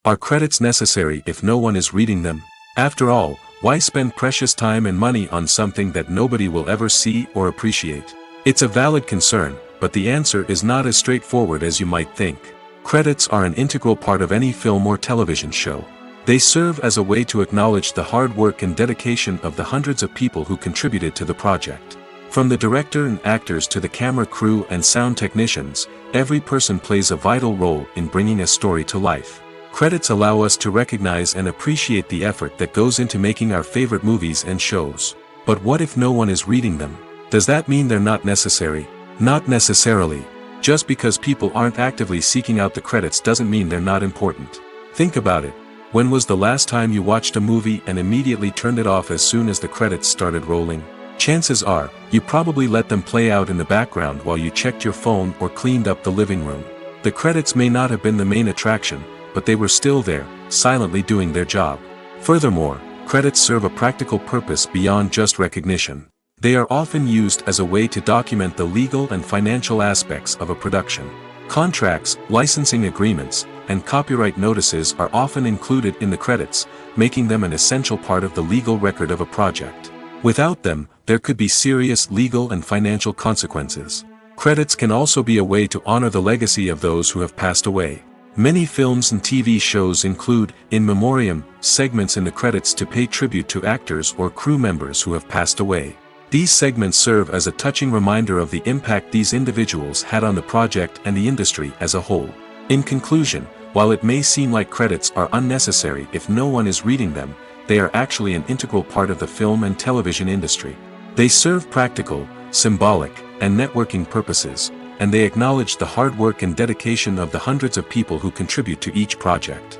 Are credits necessary if no one is reading them? After all, why spend precious time and money on something that nobody will ever see or appreciate? It's a valid concern, but the answer is not as straightforward as you might think. Credits are an integral part of any film or television show. They serve as a way to acknowledge the hard work and dedication of the hundreds of people who contributed to the project. From the director and actors to the camera crew and sound technicians, every person plays a vital role in bringing a story to life. Credits allow us to recognize and appreciate the effort that goes into making our favorite movies and shows. But what if no one is reading them? Does that mean they're not necessary? Not necessarily. Just because people aren't actively seeking out the credits doesn't mean they're not important. Think about it. When was the last time you watched a movie and immediately turned it off as soon as the credits started rolling? Chances are, you probably let them play out in the background while you checked your phone or cleaned up the living room. The credits may not have been the main attraction, but they were still there, silently doing their job. Furthermore, credits serve a practical purpose beyond just recognition. They are often used as a way to document the legal and financial aspects of a production. Contracts, licensing agreements, and copyright notices are often included in the credits, making them an essential part of the legal record of a project. Without them, there could be serious legal and financial consequences. Credits can also be a way to honor the legacy of those who have passed away. Many films and TV shows include, in memoriam, segments in the credits to pay tribute to actors or crew members who have passed away. These segments serve as a touching reminder of the impact these individuals had on the project and the industry as a whole. In conclusion, while it may seem like credits are unnecessary if no one is reading them, they are actually an integral part of the film and television industry. They serve practical, symbolic, and networking purposes, and they acknowledge the hard work and dedication of the hundreds of people who contribute to each project.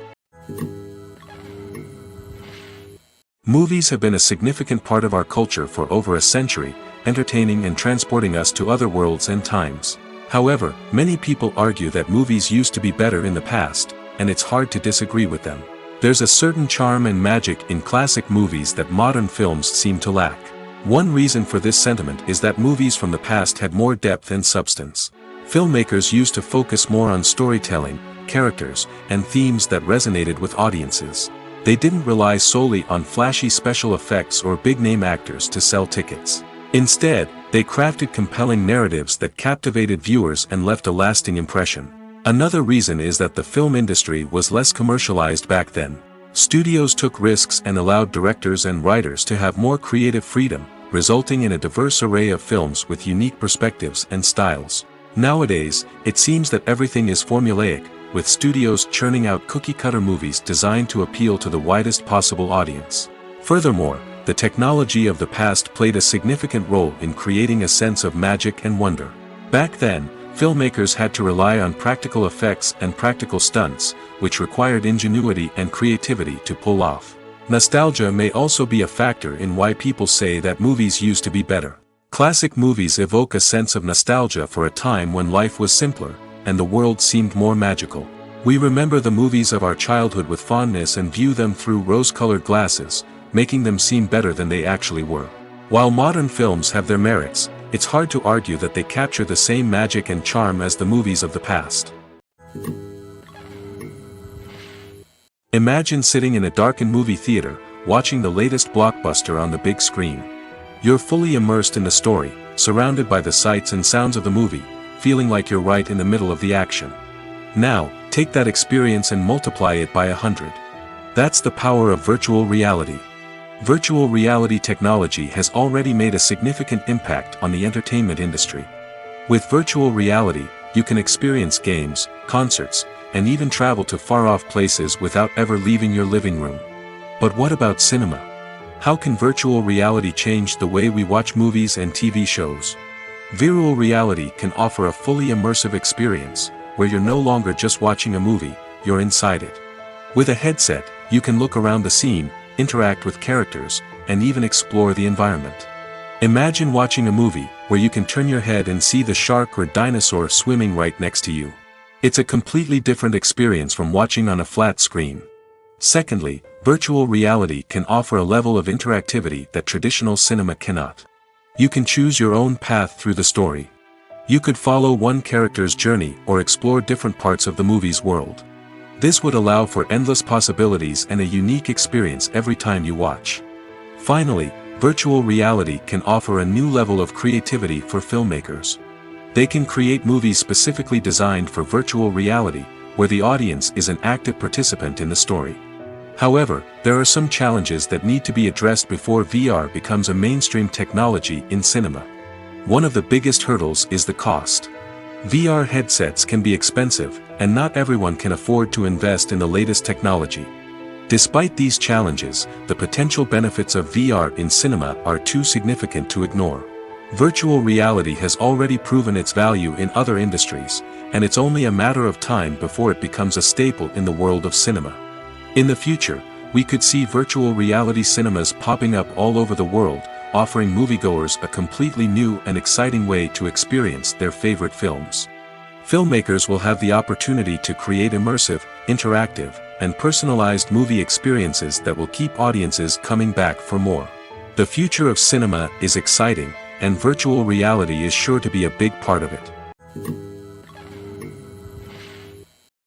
Movies have been a significant part of our culture for over a century, entertaining and transporting us to other worlds and times. However, many people argue that movies used to be better in the past, and it's hard to disagree with them. There's a certain charm and magic in classic movies that modern films seem to lack. One reason for this sentiment is that movies from the past had more depth and substance. Filmmakers used to focus more on storytelling, characters, and themes that resonated with audiences. They didn't rely solely on flashy special effects or big-name actors to sell tickets. Instead, they crafted compelling narratives that captivated viewers and left a lasting impression. Another reason is that the film industry was less commercialized back then. Studios took risks and allowed directors and writers to have more creative freedom, resulting in a diverse array of films with unique perspectives and styles. Nowadays, it seems that everything is formulaic, with studios churning out cookie-cutter movies designed to appeal to the widest possible audience. Furthermore, the technology of the past played a significant role in creating a sense of magic and wonder. Back then, filmmakers had to rely on practical effects and practical stunts, which required ingenuity and creativity to pull off. Nostalgia may also be a factor in why people say that movies used to be better. Classic movies evoke a sense of nostalgia for a time when life was simpler, and the world seemed more magical. We remember the movies of our childhood with fondness and view them through rose-colored glasses, making them seem better than they actually were. While modern films have their merits, it's hard to argue that they capture the same magic and charm as the movies of the past. Imagine sitting in a darkened movie theater, watching the latest blockbuster on the big screen. You're fully immersed in the story, surrounded by the sights and sounds of the movie, feeling like you're right in the middle of the action. Now, take that experience and multiply it by 100. That's the power of virtual reality. Virtual reality technology has already made a significant impact on the entertainment industry. With virtual reality, you can experience games, concerts, and even travel to far-off places without ever leaving your living room. But what about cinema? How can virtual reality change the way we watch movies and TV shows? Virtual reality can offer a fully immersive experience, where you're no longer just watching a movie, you're inside it. With a headset, you can look around the scene, interact with characters, and even explore the environment. Imagine watching a movie, where you can turn your head and see the shark or dinosaur swimming right next to you. It's a completely different experience from watching on a flat screen. Secondly, virtual reality can offer a level of interactivity that traditional cinema cannot. You can choose your own path through the story. You could follow one character's journey or explore different parts of the movie's world. This would allow for endless possibilities and a unique experience every time you watch. Finally, virtual reality can offer a new level of creativity for filmmakers. They can create movies specifically designed for virtual reality, where the audience is an active participant in the story. However, there are some challenges that need to be addressed before VR becomes a mainstream technology in cinema. One of the biggest hurdles is the cost. VR headsets can be expensive, and not everyone can afford to invest in the latest technology. Despite these challenges, the potential benefits of VR in cinema are too significant to ignore. Virtual reality has already proven its value in other industries, and it's only a matter of time before it becomes a staple in the world of cinema. In the future, we could see virtual reality cinemas popping up all over the world, offering moviegoers a completely new and exciting way to experience their favorite films. Filmmakers will have the opportunity to create immersive, interactive, and personalized movie experiences that will keep audiences coming back for more. The future of cinema is exciting, and virtual reality is sure to be a big part of it.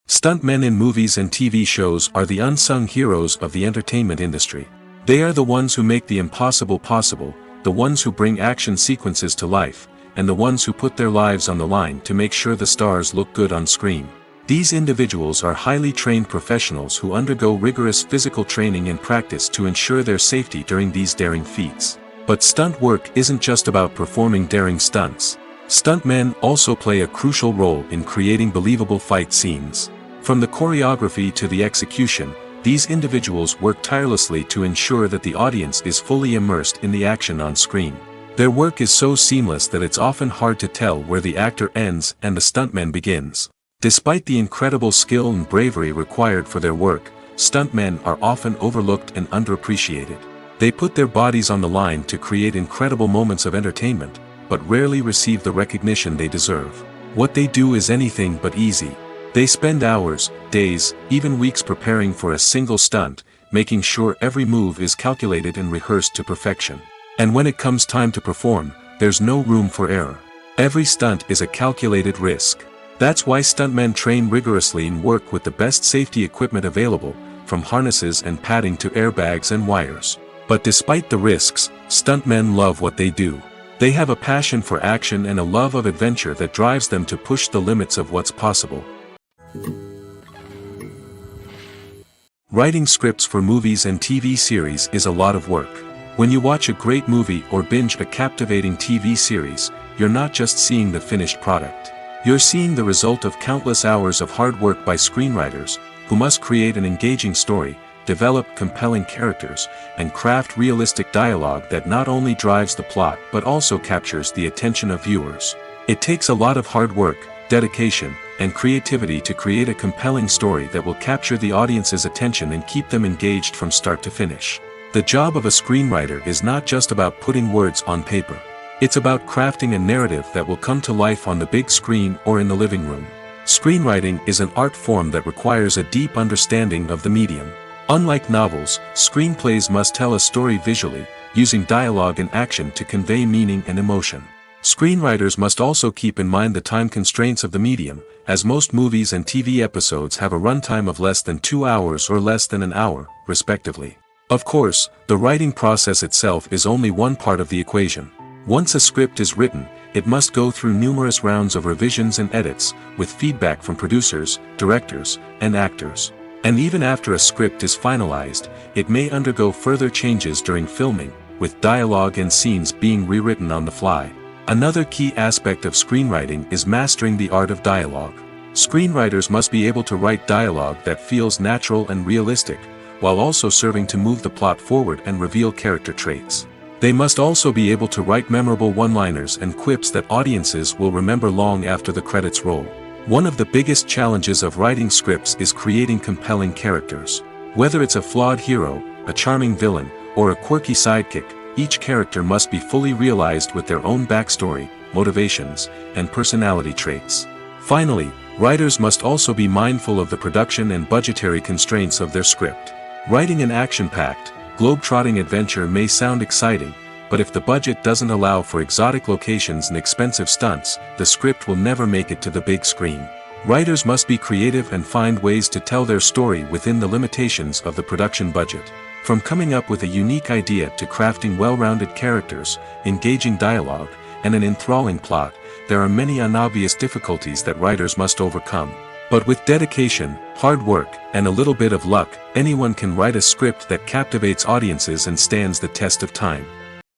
Stuntmen in movies and TV shows are the unsung heroes of the entertainment industry. They are the ones who make the impossible possible, the ones who bring action sequences to life, and the ones who put their lives on the line to make sure the stars look good on screen. These individuals are highly trained professionals who undergo rigorous physical training and practice to ensure their safety during these daring feats. But stunt work isn't just about performing daring stunts. Stuntmen also play a crucial role in creating believable fight scenes. From the choreography to the execution, these individuals work tirelessly to ensure that the audience is fully immersed in the action on screen. Their work is so seamless that it's often hard to tell where the actor ends and the stuntman begins. Despite the incredible skill and bravery required for their work, stuntmen are often overlooked and underappreciated. They put their bodies on the line to create incredible moments of entertainment, but rarely receive the recognition they deserve. What they do is anything but easy. They spend hours, days, even weeks preparing for a single stunt, making sure every move is calculated and rehearsed to perfection. And when it comes time to perform, there's no room for error. Every stunt is a calculated risk. That's why stuntmen train rigorously and work with the best safety equipment available, from harnesses and padding to airbags and wires. But despite the risks, stuntmen love what they do. They have a passion for action and a love of adventure that drives them to push the limits of what's possible. Writing scripts for movies and TV series is a lot of work. When you watch a great movie or binge a captivating TV series, you're not just seeing the finished product. You're seeing the result of countless hours of hard work by screenwriters, who must create an engaging story, develop compelling characters, and craft realistic dialogue that not only drives the plot but also captures the attention of viewers. It takes a lot of hard work, dedication, and creativity to create a compelling story that will capture the audience's attention and keep them engaged from start to finish. The job of a screenwriter is not just about putting words on paper. It's about crafting a narrative that will come to life on the big screen or in the living room. Screenwriting is an art form that requires a deep understanding of the medium. Unlike novels, screenplays must tell a story visually, using dialogue and action to convey meaning and emotion. Screenwriters must also keep in mind the time constraints of the medium, as most movies and TV episodes have a runtime of less than 2 hours or less than an hour, respectively. Of course, the writing process itself is only one part of the equation. Once a script is written, it must go through numerous rounds of revisions and edits, with feedback from producers, directors, and actors. And even after a script is finalized, it may undergo further changes during filming, with dialogue and scenes being rewritten on the fly. Another key aspect of screenwriting is mastering the art of dialogue. Screenwriters must be able to write dialogue that feels natural and realistic, while also serving to move the plot forward and reveal character traits. They must also be able to write memorable one-liners and quips that audiences will remember long after the credits roll. One of the biggest challenges of writing scripts is creating compelling characters. Whether it's a flawed hero, a charming villain, or a quirky sidekick, each character must be fully realized with their own backstory, motivations, and personality traits. Finally, writers must also be mindful of the production and budgetary constraints of their script. Writing an action-packed, globe-trotting adventure may sound exciting, but if the budget doesn't allow for exotic locations and expensive stunts, the script will never make it to the big screen. Writers must be creative and find ways to tell their story within the limitations of the production budget. From coming up with a unique idea to crafting well-rounded characters, engaging dialogue, and an enthralling plot, there are many unobvious difficulties that writers must overcome. But with dedication, hard work, and a little bit of luck, anyone can write a script that captivates audiences and stands the test of time.